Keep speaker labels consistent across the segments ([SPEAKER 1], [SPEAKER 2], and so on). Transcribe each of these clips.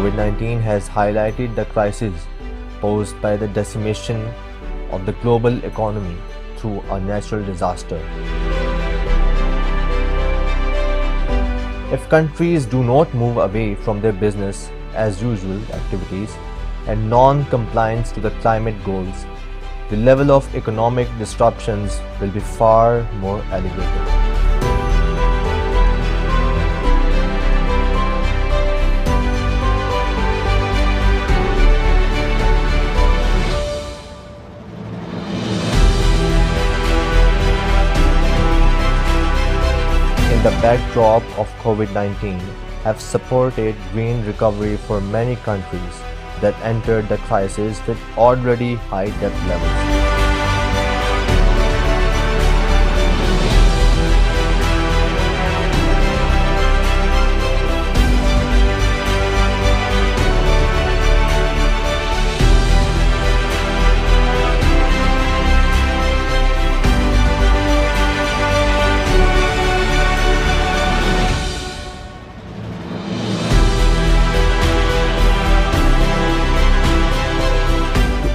[SPEAKER 1] COVID-19 has highlighted the crisis posed by the decimation of the global economy through a natural disaster. If countries do not move away from their business as usual activities and non-compliance to the climate goals, the level of economic disruptions will be far more elevated. In the backdrop of COVID-19 have supported green recovery for many countries that entered the crisis with already high debt levels.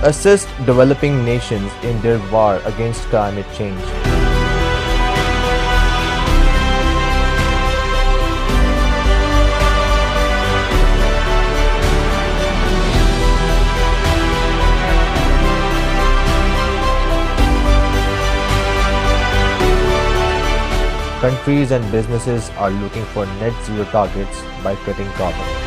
[SPEAKER 1] Assist developing nations in their war against climate change. Countries and businesses are looking for net zero targets by cutting carbon.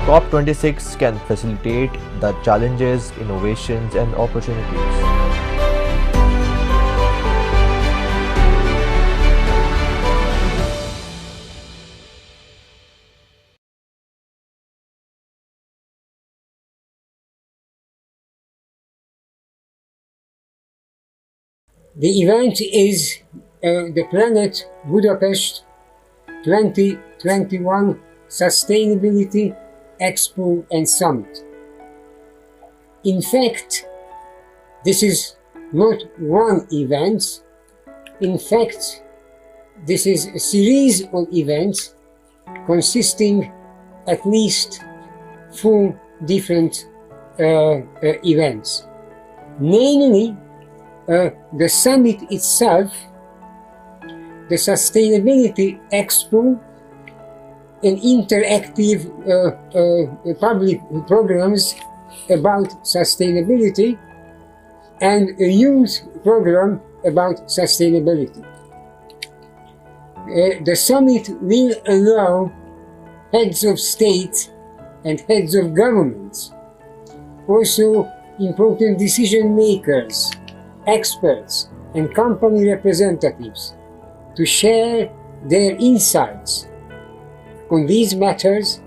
[SPEAKER 1] COP26 can facilitate the challenges, innovations, and opportunities.
[SPEAKER 2] The event is the Planet Budapest 2021 Sustainability Expo and Summit. In fact, this is not one event. In fact, this is a series of events consisting at least 4 different events. Namely, the summit itself, the Sustainability Expo, and interactive public programs about sustainability, and a youth program about sustainability. The summit will allow heads of state and heads of governments, also important decision makers, experts, and company representatives to share their insights on these matters,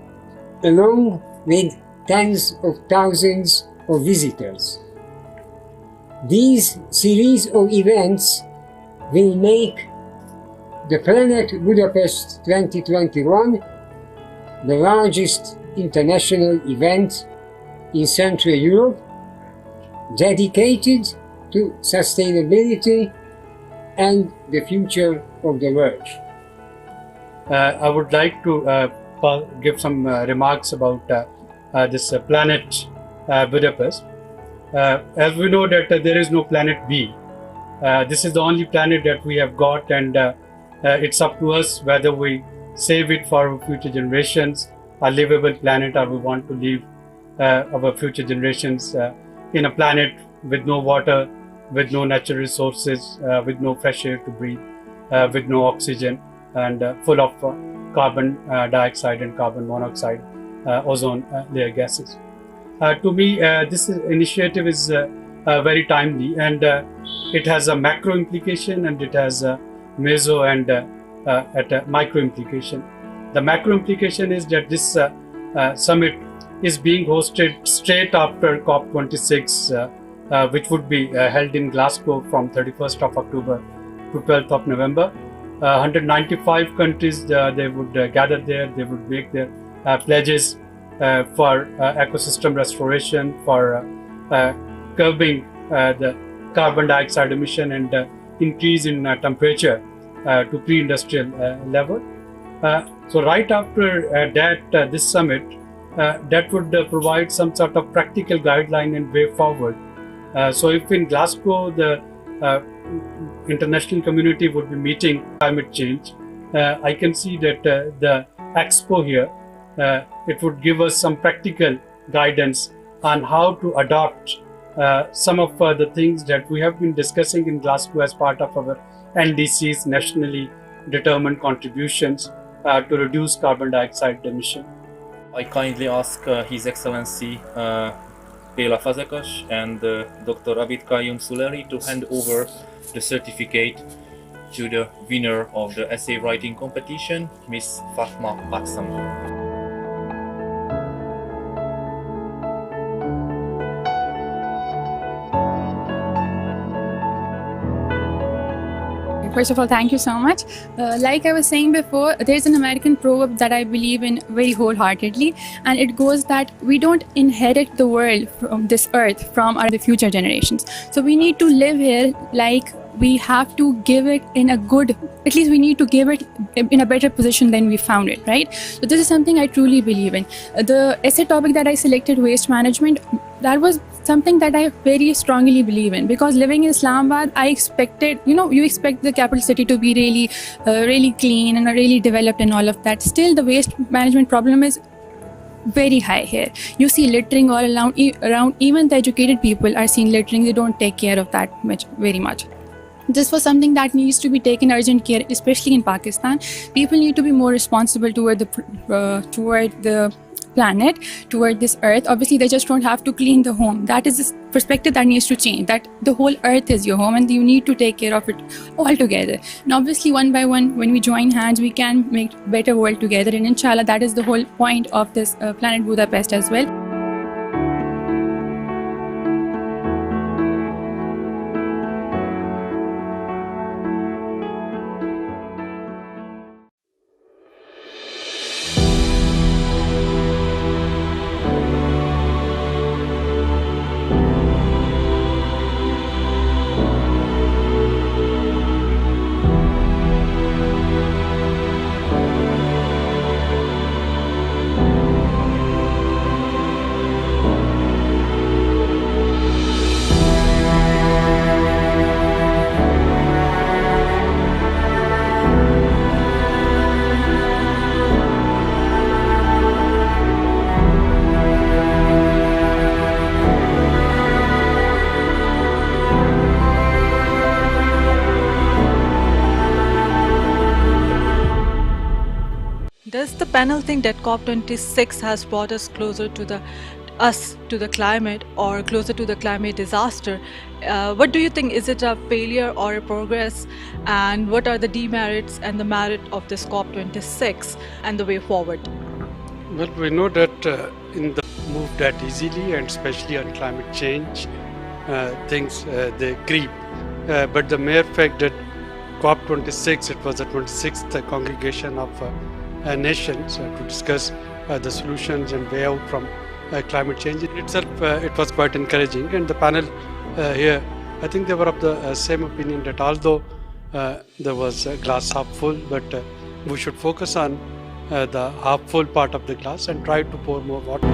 [SPEAKER 2] along with tens of thousands of visitors. These series of events will make the Planet Budapest 2021 the largest international event in Central Europe dedicated to sustainability and the future of the world.
[SPEAKER 3] I would like to give some remarks about this Planet Budapest. As we know that there is no Planet B. This is the only planet that we have got, and it's up to us whether we save it for our future generations, a livable planet, or we want to leave our future generations in a planet with no water, with no natural resources, with no fresh air to breathe, with no oxygen, and full of carbon dioxide and carbon monoxide, ozone layer gases. To me, this initiative is very timely, and it has a macro implication, and it has a meso and a micro implication. The macro implication is that this summit is being hosted straight after COP26, which would be held in Glasgow from 31st of October to 12th of November. 195 countries, they would gather there, they would make their pledges for ecosystem restoration, for curbing the carbon dioxide emission and increase in temperature to pre-industrial level. So right after this summit, that would provide some sort of practical guideline and way forward. So if in Glasgow the international community would be meeting climate change, I can see that the expo here, it would give us some practical guidance on how to adopt some of the things that we have been discussing in Glasgow as part of our NDC's nationally determined contributions to reduce carbon dioxide emission.
[SPEAKER 4] I kindly ask His Excellency Béla Fazekas and Dr. Abid Qayyum Suleri to hand over the certificate to the winner of the essay writing competition, Miss Fatma Baksam.
[SPEAKER 5] First of all, thank you so much. Like I was saying before, there's an American proverb that I believe in very wholeheartedly, and it goes that we don't inherit the world from this earth from the future generations. So we need to live here like we have to give it in a good, at least we need to give it in a better position than we found it, right? So this is something I truly believe in. The essay topic that I selected, waste management, that was something that I very strongly believe in, because living in Islamabad, I expected, you expect the capital city to be really clean and really developed and all of that. Still, the waste management problem is very high here. You see littering all around. Even the educated people are seeing littering. They don't take care of that very much. This was something that needs to be taken urgent care, especially in Pakistan. People need to be more responsible toward the planet, toward this earth. Obviously, they just don't have to clean the home. That is the perspective that needs to change, that the whole earth is your home and you need to take care of it all together. And obviously, one by one, when we join hands, we can make a better world together. And inshallah, that is the whole point of this Planet Budapest as well.
[SPEAKER 6] Does the panel think that COP26 has brought us closer to the climate, or closer to the climate disaster? What do you think? Is it a failure or a progress? And what are the demerits and the merit of this COP26 and the way forward?
[SPEAKER 3] Well, we know that in the move that easily, and especially on climate change, things they creep. But the mere fact that COP26, it was the 26th congregation of nations to discuss the solutions and way out from climate change in itself, it was quite encouraging. And the panel here, I think they were of the same opinion that although there was a glass half full, but we should focus on the half full part of the glass and try to pour more water.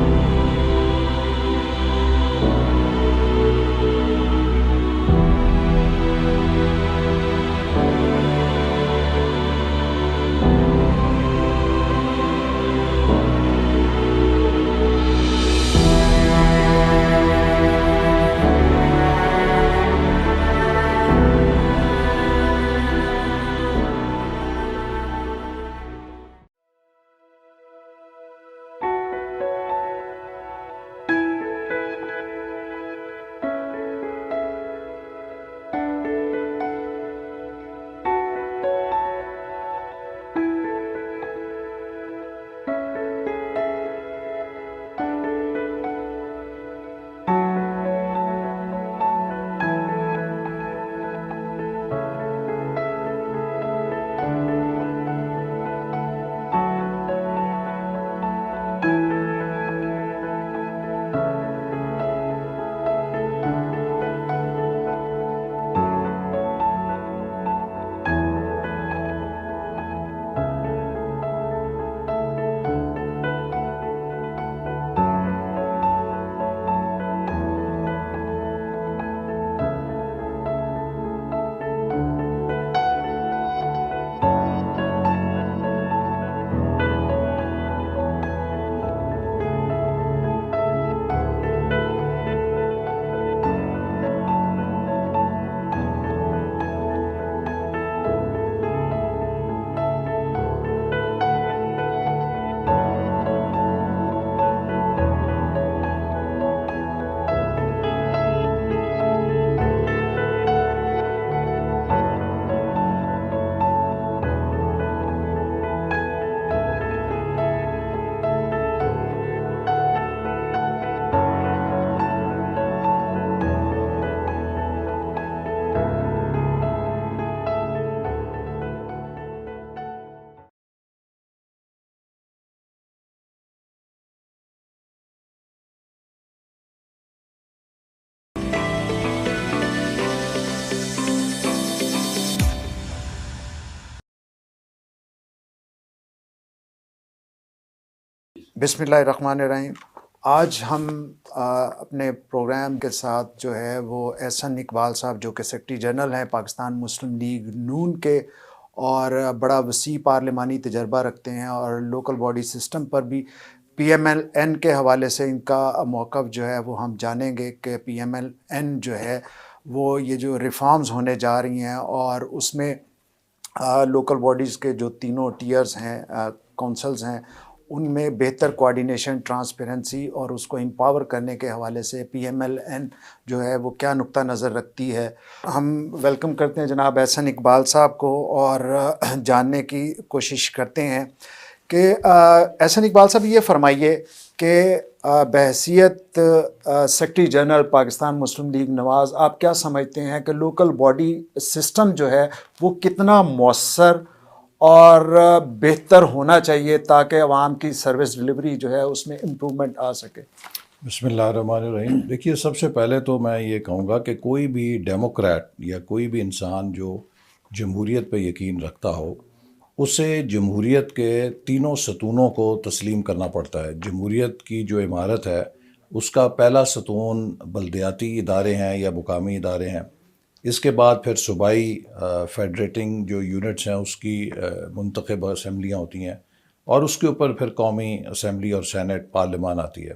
[SPEAKER 7] بسم اللہ الرحمن الرحیم. آج ہم اپنے programme کے ساتھ جو ہے وہ احسن اقبال صاحب جو کہ سیکرٹری جنرل ہیں پاکستان مسلم لیگ نون کے اور بڑا وسیع پارلیمانی تجربہ رکھتے ہیں اور لوکل باڈی سسٹم پر بھی پی ایم ایل این کے حوالے سے ان کا موقف جو ہے وہ ہم جانیں گے کہ پی ایم ایل این جو ہے وہ یہ جو ریفارمز ہونے جا رہی ہیں اور اس میں لوکل باڈیز کے جو تینوں ٹیئرز ہیں کونسلز ہیں ان میں بہتر کوارڈینیشن ٹرانسپیرنسی اور اس کو امپاور کرنے کے حوالے سے پی ایم ایل این جو ہے وہ کیا نقطہ نظر رکھتی ہے. ہم ویلکم کرتے ہیں جناب احسن اقبال صاحب کو اور جاننے کی کوشش کرتے ہیں کہ احسن اقبال صاحب یہ فرمائیے کہ بحیثیت سیکرٹری جنرل پاکستان مسلم لیگ نواز آپ کیا سمجھتے ہیں کہ لوکل باڈی سسٹم جو ہے وہ کتنا مؤثر اور بہتر ہونا چاہیے تاکہ عوام کی سروس ڈلیوری جو ہے اس میں امپرومنٹ آ سکے؟
[SPEAKER 8] بسم اللہ الرحمن الرحیم. دیکھیے سب سے پہلے تو میں یہ کہوں گا کہ کوئی بھی ڈیموکریٹ یا کوئی بھی انسان جو جمہوریت پہ یقین رکھتا ہو اسے جمہوریت کے تینوں ستونوں کو تسلیم کرنا پڑتا ہے. جمہوریت کی جو عمارت ہے اس کا پہلا ستون بلدیاتی ادارے ہیں یا مقامی ادارے ہیں. اس کے بعد پھر صوبائی فیڈریٹنگ جو یونٹس ہیں اس کی منتخب اسمبلیاں ہوتی ہیں اور اس کے اوپر پھر قومی اسمبلی اور سینٹ پارلیمان آتی ہے.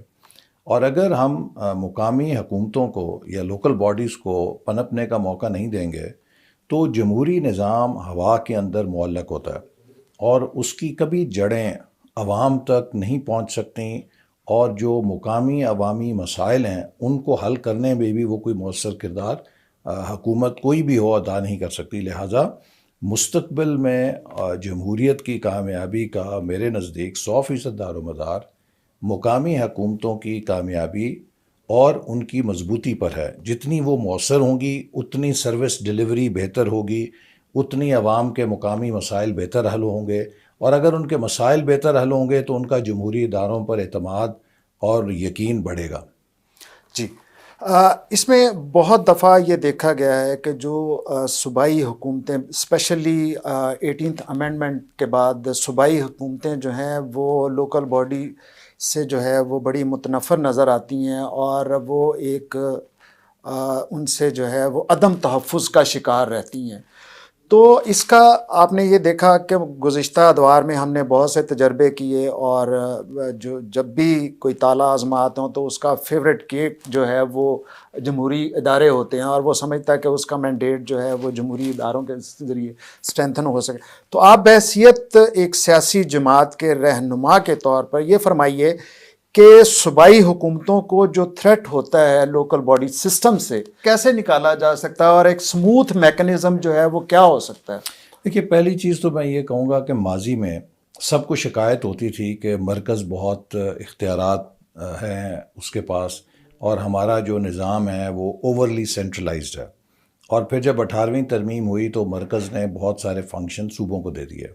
[SPEAKER 8] اور اگر ہم مقامی حکومتوں کو یا لوکل باڈیز کو پنپنے کا موقع نہیں دیں گے تو جمہوری نظام ہوا کے اندر معلق ہوتا ہے اور اس کی کبھی جڑیں عوام تک نہیں پہنچ سکتی اور جو مقامی عوامی مسائل ہیں ان کو حل کرنے میں بھی وہ کوئی مؤثر کردار حکومت کوئی بھی ہو ادا نہیں کر سکتی. لہٰذا مستقبل میں جمہوریت کی کامیابی کا میرے نزدیک 100% دار و مدار مقامی حکومتوں کی کامیابی اور ان کی مضبوطی پر ہے. جتنی وہ مؤثر ہوں گی اتنی سروس ڈلیوری بہتر ہوگی، اتنی عوام کے مقامی مسائل بہتر حل ہوں گے اور اگر ان کے مسائل بہتر حل ہوں گے تو ان کا جمہوری اداروں پر اعتماد اور یقین بڑھے گا.
[SPEAKER 7] جی اس میں بہت دفعہ یہ دیکھا گیا ہے کہ جو صوبائی حکومتیں اسپیشلی 18th امینڈمنٹ کے بعد صوبائی حکومتیں جو ہیں وہ لوکل باڈی سے جو ہے وہ بڑی متنفر نظر آتی ہیں اور وہ ایک ان سے جو ہے وہ عدم تحفظ کا شکار رہتی ہیں. تو اس کا آپ نے یہ دیکھا کہ گزشتہ ادوار میں ہم نے بہت سے تجربے کیے اور جب بھی کوئی تالا آزمات ہوں تو اس کا فیوریٹ کیک جو ہے وہ جمہوری ادارے ہوتے ہیں اور وہ سمجھتا ہے کہ اس کا مینڈیٹ جو ہے وہ جمہوری اداروں کے ذریعے اسٹرینتھن ہو سکے. تو آپ بحیثیت ایک سیاسی جماعت کے رہنما کے طور پر یہ فرمائیے کہ صوبائی حکومتوں کو جو تھریٹ ہوتا ہے لوکل باڈی سسٹم سے کیسے نکالا جا سکتا ہے اور ایک سموتھ میکنزم جو ہے وہ کیا ہو سکتا ہے؟
[SPEAKER 8] دیکھیے پہلی چیز تو میں یہ کہوں گا کہ ماضی میں سب کو شکایت ہوتی تھی کہ مرکز بہت اختیارات ہیں اس کے پاس اور ہمارا جو نظام ہے وہ اوورلی سینٹرلائزڈ ہے. اور پھر جب 18ویں ترمیم ہوئی تو مرکز نے بہت سارے فنکشن صوبوں کو دے دیے.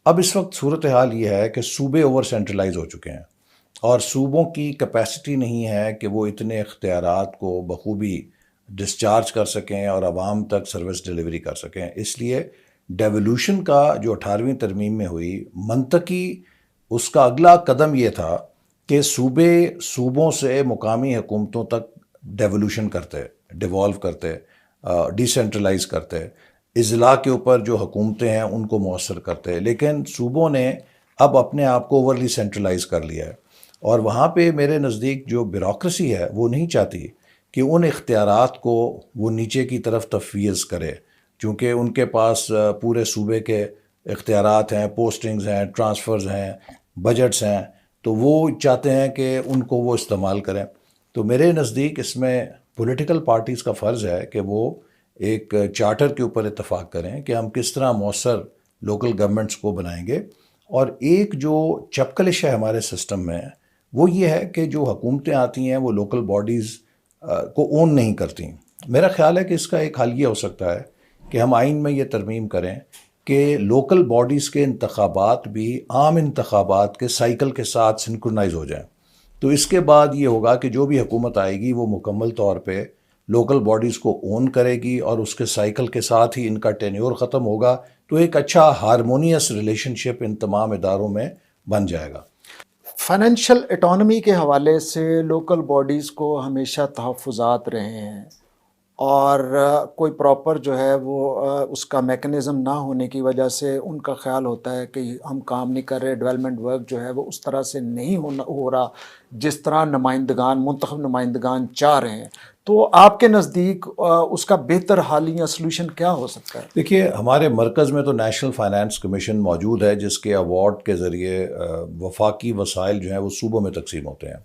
[SPEAKER 8] اب اس وقت صورتحال یہ ہے کہ صوبے اوور سینٹرلائز ہو چکے ہیں اور صوبوں کی کیپیسٹی نہیں ہے کہ وہ اتنے اختیارات کو بخوبی ڈسچارج کر سکیں اور عوام تک سروس ڈلیوری کر سکیں. اس لیے ڈیولوشن کا جو 18ویں ترمیم میں ہوئی منطقی اس کا اگلا قدم یہ تھا کہ صوبوں سے مقامی حکومتوں تک ڈیولوشن کرتے، ڈیوالو کرتے، ڈی سینٹرلائز کرتے، اضلاع کے اوپر جو حکومتیں ہیں ان کو مؤثر کرتے. لیکن صوبوں نے اب اپنے آپ کو اوورلی سینٹرلائز کر لیا ہے اور وہاں پہ میرے نزدیک جو بیوروکریسی ہے وہ نہیں چاہتی کہ ان اختیارات کو وہ نیچے کی طرف تفویض کرے، چونکہ ان کے پاس پورے صوبے کے اختیارات ہیں، پوسٹنگز ہیں، ٹرانسفرز ہیں، بجٹس ہیں، تو وہ چاہتے ہیں کہ ان کو وہ استعمال کریں. تو میرے نزدیک اس میں پولیٹیکل پارٹیز کا فرض ہے کہ وہ ایک چارٹر کے اوپر اتفاق کریں کہ ہم کس طرح مؤثر لوکل گورنمنٹس کو بنائیں گے. اور ایک جو چپکلش ہے ہمارے سسٹم میں وہ یہ ہے کہ جو حکومتیں آتی ہیں وہ لوکل باڈیز کو اون نہیں کرتی. میرا خیال ہے کہ اس کا ایک حل یہ ہو سکتا ہے کہ ہم آئین میں یہ ترمیم کریں کہ لوکل باڈیز کے انتخابات بھی عام انتخابات کے سائیکل کے ساتھ سنکرونائز ہو جائیں. تو اس کے بعد یہ ہوگا کہ جو بھی حکومت آئے گی وہ مکمل طور پہ لوکل باڈیز کو اون کرے گی اور اس کے سائیکل کے ساتھ ہی ان کا ٹینیور ختم ہوگا. تو ایک اچھا ہارمونیس ریلیشن شپ ان تمام اداروں میں بن جائے گا.
[SPEAKER 7] فائنینشیل اٹانومی کے حوالے سے لوکل باڈیز کو ہمیشہ تحفظات رہے ہیں اور کوئی پراپر جو ہے وہ اس کا میکنزم نہ ہونے کی وجہ سے ان کا خیال ہوتا ہے کہ ہم کام نہیں کر رہے، ڈیولپمنٹ ورک جو ہے وہ اس طرح سے نہیں ہو رہا جس طرح منتخب نمائندگان چاہ رہے ہیں. تو آپ کے نزدیک اس کا بہتر حل یا سلوشن کیا ہو سکتا ہے؟
[SPEAKER 8] دیکھیے، ہمارے مرکز میں تو نیشنل فائنانس کمیشن موجود ہے جس کے ایوارڈ کے ذریعے وفاقی وسائل جو ہیں وہ صوبوں میں تقسیم ہوتے ہیں.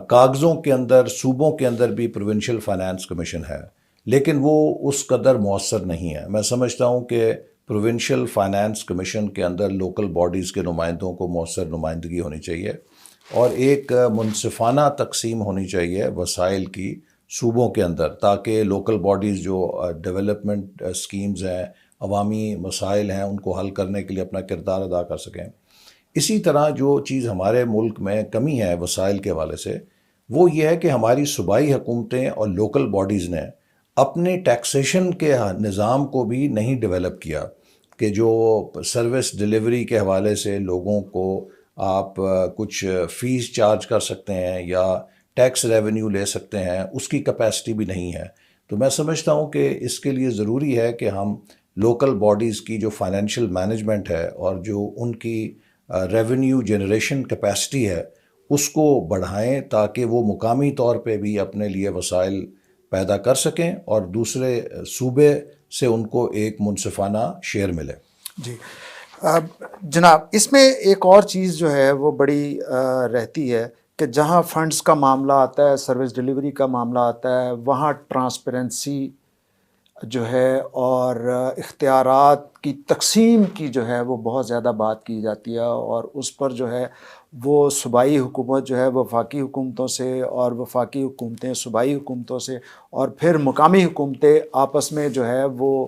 [SPEAKER 8] کاغذوں کے اندر صوبوں کے اندر بھی پروونشل فائنانس کمیشن ہے، لیکن وہ اس قدر مؤثر نہیں ہے. میں سمجھتا ہوں کہ پروونشل فائنانس کمیشن کے اندر لوکل باڈیز کے نمائندوں کو مؤثر نمائندگی ہونی چاہیے اور ایک منصفانہ تقسیم ہونی چاہیے وسائل کی صوبوں کے اندر، تاکہ لوکل باڈیز جو ڈیولپمنٹ اسکیمز ہیں، عوامی مسائل ہیں، ان کو حل کرنے کے لیے اپنا کردار ادا کر سکیں. اسی طرح جو چیز ہمارے ملک میں کمی ہے وسائل کے حوالے سے، وہ یہ ہے کہ ہماری صوبائی حکومتیں اور لوکل باڈیز نے اپنے ٹیکسیشن کے نظام کو بھی نہیں ڈیولپ کیا، کہ جو سروس ڈیلیوری کے حوالے سے لوگوں کو آپ کچھ فیس چارج کر سکتے ہیں یا ٹیکس ریونیو لے سکتے ہیں، اس کی کیپیسٹی بھی نہیں ہے. تو میں سمجھتا ہوں کہ اس کے لیے ضروری ہے کہ ہم لوکل باڈیز کی جو فائنینشیل مینجمنٹ ہے اور جو ان کی ریونیو جنریشن کیپیسٹی ہے اس کو بڑھائیں، تاکہ وہ مقامی طور پہ بھی اپنے لیے وسائل پیدا کر سکیں اور دوسرے صوبے سے ان کو ایک منصفانہ شیئر ملے.
[SPEAKER 7] جی جناب، اس میں ایک اور چیز جو ہے وہ بڑی رہتی ہے کہ جہاں فنڈز کا معاملہ آتا ہے، سروس ڈیلیوری کا معاملہ آتا ہے، وہاں ٹرانسپیرنسی جو ہے اور اختیارات کی تقسیم کی جو ہے وہ بہت زیادہ بات کی جاتی ہے، اور اس پر جو ہے وہ صوبائی حکومت جو ہے وفاقی حکومتوں سے اور وفاقی حکومتیں صوبائی حکومتوں سے اور پھر مقامی حکومتیں آپس میں جو ہے وہ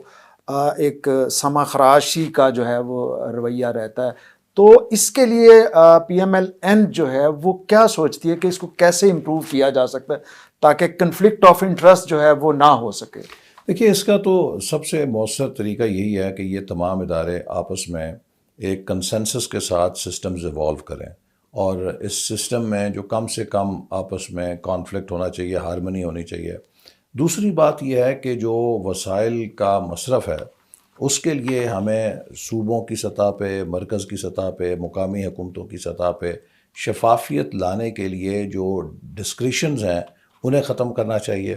[SPEAKER 7] ایک سما خراشی کا جو ہے وہ رویہ رہتا ہے. تو اس کے لیے پی ایم ایل این جو ہے وہ کیا سوچتی ہے کہ اس کو کیسے امپروو کیا جا سکتا ہے تاکہ کنفلکٹ آف انٹرسٹ جو ہے وہ نہ ہو سکے؟
[SPEAKER 8] دیکھیے، اس کا تو سب سے مؤثر طریقہ یہی ہے کہ یہ تمام ادارے آپس میں ایک کنسنسس کے ساتھ سسٹمز ایوالو کریں، اور اس سسٹم میں جو کم سے کم آپس میں کانفلکٹ ہونا چاہیے، ہارمنی ہونی چاہیے. دوسری بات یہ ہے کہ جو وسائل کا مصرف ہے اس کے لیے ہمیں صوبوں کی سطح پہ، مرکز کی سطح پہ، مقامی حکومتوں کی سطح پہ شفافیت لانے کے لیے جو ڈسکریشنز ہیں انہیں ختم کرنا چاہیے،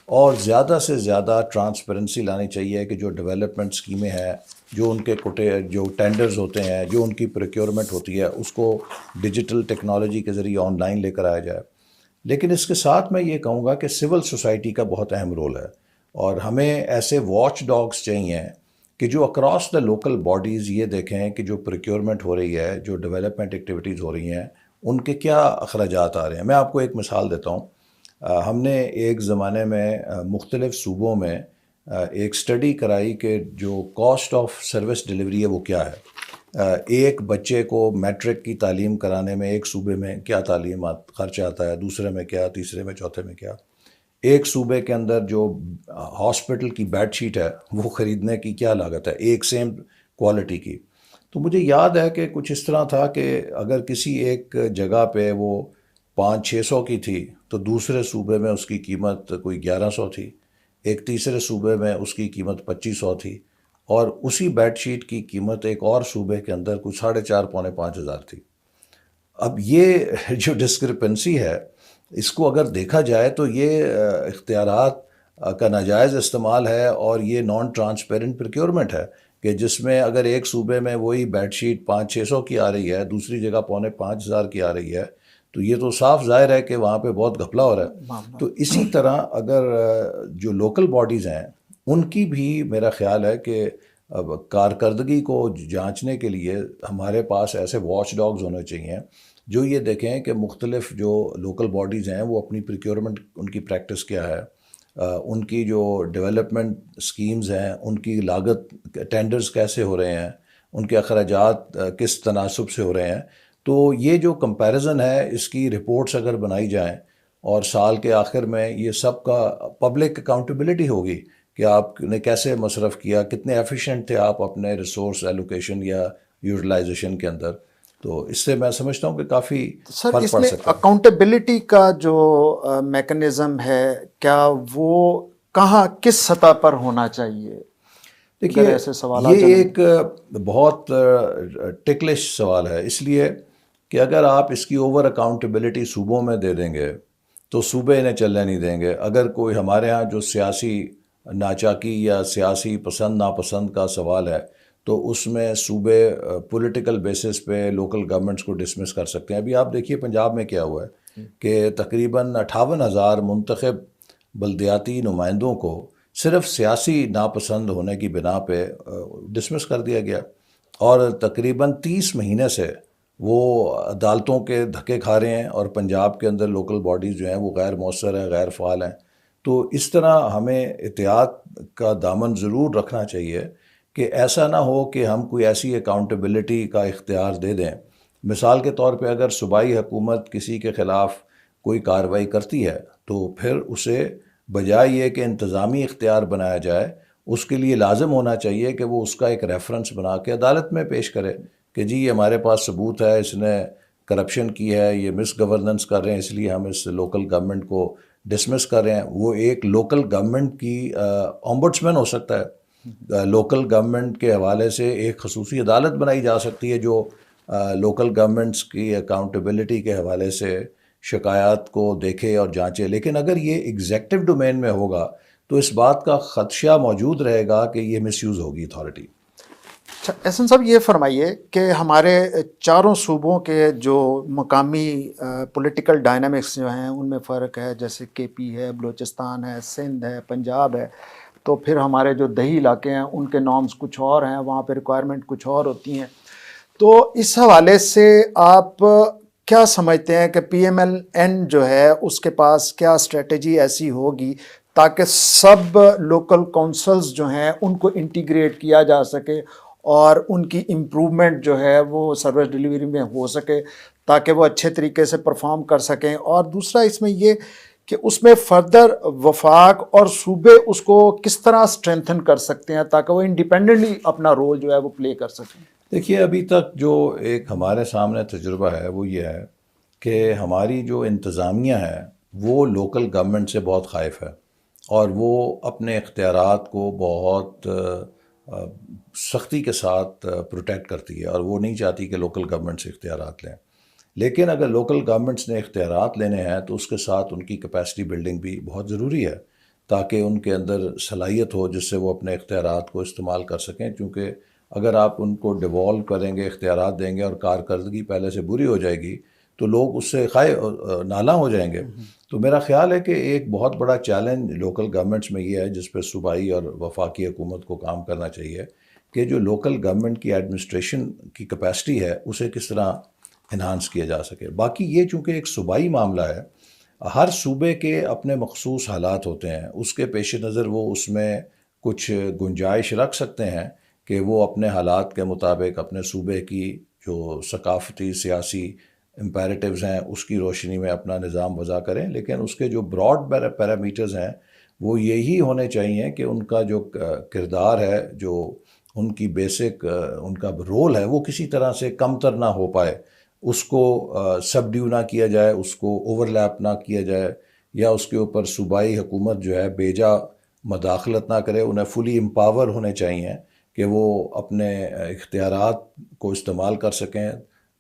[SPEAKER 8] اور زیادہ سے زیادہ ٹرانسپیرنسی لانی چاہیے کہ جو ڈیولپمنٹ اسکیمیں ہیں، جو ان کے جو ٹینڈرز ہوتے ہیں، جو ان کی پروکیورمنٹ ہوتی ہے، اس کو ڈیجیٹل ٹیکنالوجی کے ذریعے آن لائن لے کر آیا جائے. لیکن اس کے ساتھ میں یہ کہوں گا کہ سول سوسائٹی کا بہت اہم رول ہے، اور ہمیں ایسے واچ ڈاگس چاہیے کہ جو اکراس دا لوکل باڈیز یہ دیکھیں کہ جو پروکیورمنٹ ہو رہی ہے، جو ڈیولپمنٹ ایکٹیویٹیز ہو رہی ہیں، ان کے کیا اخراجات آ رہے ہیں. میں آپ کو ایک مثال دیتا ہوں. ہم نے ایک زمانے میں مختلف صوبوں میں ایک سٹڈی کرائی کہ جو کاسٹ آف سروس ڈیلیوری ہے وہ کیا ہے. ایک بچے کو میٹرک کی تعلیم کرانے میں ایک صوبے میں کیا تعلیم خرچ آتا ہے، دوسرے میں کیا، تیسرے میں، چوتھے میں کیا. ایک صوبے کے اندر جو ہاسپٹل کی بیڈ شیٹ ہے وہ خریدنے کی کیا لاگت ہے ایک سیم کوالٹی کی. تو مجھے یاد ہے کہ کچھ اس طرح تھا کہ اگر کسی ایک جگہ پہ وہ 500-600 کی تھی تو دوسرے صوبے میں اس کی قیمت کوئی 1100 تھی، ایک تیسرے صوبے میں اس کی قیمت 2500 تھی، اور اسی بیڈ شیٹ کی قیمت ایک اور صوبے کے اندر کچھ 4,500-5,000 تھی. اب یہ جو ڈسکرپنسی ہے، اس کو اگر دیکھا جائے تو یہ اختیارات کا ناجائز استعمال ہے، اور یہ نان ٹرانسپیرنٹ پروکیورمنٹ ہے کہ جس میں اگر ایک صوبے میں وہی بیڈ شیٹ 500-600 کی آ رہی ہے، دوسری جگہ 4,500 کی آ رہی ہے، تو یہ تو صاف ظاہر ہے کہ وہاں پہ بہت گھپلا ہو رہا ہے. تو اسی طرح اگر جو لوکل باڈیز ہیں ان کی بھی میرا خیال ہے کہ کارکردگی کو جانچنے کے لیے ہمارے پاس ایسے واچ ڈاگز ہونے چاہیے جو یہ دیکھیں کہ مختلف جو لوکل باڈیز ہیں وہ اپنی پروکیورمنٹ، ان کی پریکٹس کیا ہے، ان کی جو ڈیولپمنٹ سکیمز ہیں ان کی لاگت، ٹینڈرز کیسے ہو رہے ہیں، ان کے اخراجات کس تناسب سے ہو رہے ہیں. تو یہ جو کمپیریزن ہے، اس کی رپورٹس اگر بنائی جائیں اور سال کے آخر میں یہ سب کا پبلک اکاؤنٹیبلٹی ہوگی کہ آپ نے کیسے مصرف کیا، کتنے ایفیشینٹ تھے آپ اپنے ریسورس ایلوکیشن یا یوٹیلائزیشن کے اندر. تو اس سے میں سمجھتا ہوں کہ کافی
[SPEAKER 7] سر
[SPEAKER 8] فرق
[SPEAKER 7] اس
[SPEAKER 8] پڑ
[SPEAKER 7] میں
[SPEAKER 8] سکتا ہے.
[SPEAKER 7] اکاؤنٹیبلٹی کا جو میکنزم ہے کیا وہ کہاں کس سطح پر ہونا چاہیے؟
[SPEAKER 8] دیکھیے
[SPEAKER 7] اگر ایسے سوالات
[SPEAKER 8] یہ
[SPEAKER 7] جنم
[SPEAKER 8] ایک بہت ٹکلش سوال ہے، اس لیے کہ اگر آپ اس کی اوور اکاؤنٹیبلٹی صوبوں میں دے دیں گے تو صوبے انہیں چلنے نہیں دیں گے. اگر کوئی ہمارے ہاں جو سیاسی ناچاکی یا سیاسی پسند ناپسند کا سوال ہے تو اس میں صوبے پولیٹیکل بیسس پہ لوکل گورنمنٹس کو ڈسمس کر سکتے ہیں. ابھی آپ دیکھیے پنجاب میں کیا ہوا ہے کہ تقریباً 58,000 منتخب بلدیاتی نمائندوں کو صرف سیاسی ناپسند ہونے کی بنا پہ ڈسمس کر دیا گیا، اور تقریباً 30 مہینے سے وہ عدالتوں کے دھکے کھا رہے ہیں، اور پنجاب کے اندر لوکل باڈیز جو ہیں وہ غیر مؤثر ہیں، غیر فعال ہیں. تو اس طرح ہمیں احتیاط کا دامن ضرور رکھنا چاہیے کہ ایسا نہ ہو کہ ہم کوئی ایسی اکاؤنٹیبلٹی کا اختیار دے دیں. مثال کے طور پہ اگر صوبائی حکومت کسی کے خلاف کوئی کارروائی کرتی ہے تو پھر اسے بجائے یہ کہ انتظامی اختیار بنایا جائے، اس کے لیے لازم ہونا چاہیے کہ وہ اس کا ایک ریفرنس بنا کے عدالت میں پیش کرے کہ جی یہ ہمارے پاس ثبوت ہے، اس نے کرپشن کی ہے، یہ مس گورننس کر رہے ہیں، اس لیے ہم اس لوکل گورنمنٹ کو ڈسمس کر رہے ہیں. وہ ایک لوکل گورنمنٹ کی اومبڈسمین ہو سکتا ہے. لوکل گورنمنٹ کے حوالے سے ایک خصوصی عدالت بنائی جا سکتی ہے جو لوکل گورنمنٹس کی اکاؤنٹیبلٹی کے حوالے سے شکایات کو دیکھے اور جانچے. لیکن اگر یہ ایگزیکٹو ڈومین میں ہوگا تو اس بات کا خدشہ موجود رہے گا کہ یہ مس یوز ہوگی اتھارٹی.
[SPEAKER 7] اچھا احسن صاحب یہ فرمائیے کہ ہمارے چاروں صوبوں کے جو مقامی پولیٹیکل ڈائنامکس جو ہیں ان میں فرق ہے، جیسے کے پی ہے، بلوچستان ہے، سندھ ہے، پنجاب ہے، تو پھر ہمارے جو دیہی علاقے ہیں ان کے نارمز کچھ اور ہیں، وہاں پہ ریکوائرمنٹ کچھ اور ہوتی ہیں. تو اس حوالے سے آپ کیا سمجھتے ہیں کہ پی ایم ایل این جو ہے اس کے پاس کیا اسٹریٹجی ایسی ہوگی تاکہ سب لوکل کونسلز جو ہیں ان کو انٹیگریٹ کیا جا سکے اور ان کی امپرومنٹ جو ہے وہ سروس ڈیلیوری میں ہو سکے تاکہ وہ اچھے طریقے سے پرفارم کر سکیں؟ اور دوسرا اس میں یہ کہ اس میں فردر وفاق اور صوبے اس کو کس طرح اسٹرینتھن کر سکتے ہیں تاکہ وہ انڈیپینڈنٹلی اپنا رول جو ہے وہ پلے کر سکیں؟
[SPEAKER 8] دیکھیے ابھی تک جو ایک ہمارے سامنے تجربہ ہے وہ یہ ہے کہ ہماری جو انتظامیہ ہے وہ لوکل گورنمنٹ سے بہت خائف ہے، اور وہ اپنے اختیارات کو بہت سختی کے ساتھ پروٹیکٹ کرتی ہے، اور وہ نہیں چاہتی کہ لوکل گورنمنٹ سے اختیارات لیں. لیکن اگر لوکل گورنمنٹس نے اختیارات لینے ہیں تو اس کے ساتھ ان کی کیپیسٹی بلڈنگ بھی بہت ضروری ہے تاکہ ان کے اندر صلاحیت ہو جس سے وہ اپنے اختیارات کو استعمال کر سکیں. کیونکہ اگر آپ ان کو ڈیوالو کریں گے، اختیارات دیں گے اور کارکردگی پہلے سے بری ہو جائے گی تو لوگ اس سے نالاں ہو جائیں گے. تو میرا خیال ہے کہ ایک بہت بڑا چیلنج لوکل گورنمنٹس میں یہ ہے جس پہ صوبائی اور وفاقی حکومت کو کام کرنا چاہیے کہ جو لوکل گورنمنٹ کی ایڈمنسٹریشن کی کیپیسٹی ہے اسے کس طرح انہانس کیا جا سکے. باقی یہ چونکہ ایک صوبائی معاملہ ہے، ہر صوبے کے اپنے مخصوص حالات ہوتے ہیں، اس کے پیش نظر وہ اس میں کچھ گنجائش رکھ سکتے ہیں کہ وہ اپنے حالات کے مطابق اپنے صوبے کی جو ثقافتی سیاسی امپیریٹیوز ہیں اس کی روشنی میں اپنا نظام وضع کریں. لیکن اس کے جو براڈ پیرامیٹرز ہیں وہ یہی ہونے چاہیے کہ ان کا جو کردار ہے، جو ان کی بیسک ان کا رول ہے، وہ کسی طرح سے کم تر نہ ہو پائے، اس کو سب ڈیو نہ کیا جائے، اس کو اوور لیپ نہ کیا جائے، یا اس کے اوپر صوبائی حکومت جو ہے بیجا مداخلت نہ کرے. انہیں فلی امپاور ہونے چاہیے کہ وہ اپنے اختیارات کو استعمال کر سکیں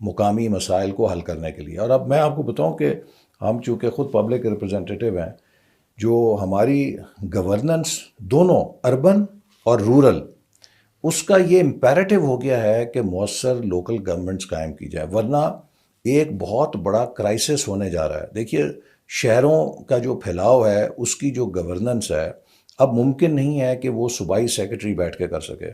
[SPEAKER 8] مقامی مسائل کو حل کرنے کے لیے. اور اب میں آپ کو بتاؤں کہ ہم چونکہ خود پبلک ریپرزنٹیٹیو ہیں، جو ہماری گورننس دونوں اربن اور رورل، اس کا یہ امپیریٹو ہو گیا ہے کہ مؤثر لوکل گورنمنٹس قائم کی جائے، ورنہ ایک بہت بڑا کرائسس ہونے جا رہا ہے. دیکھیے شہروں کا جو پھیلاؤ ہے اس کی جو گورننس ہے اب ممکن نہیں ہے کہ وہ صوبائی سیکرٹری بیٹھ کے کر سکے،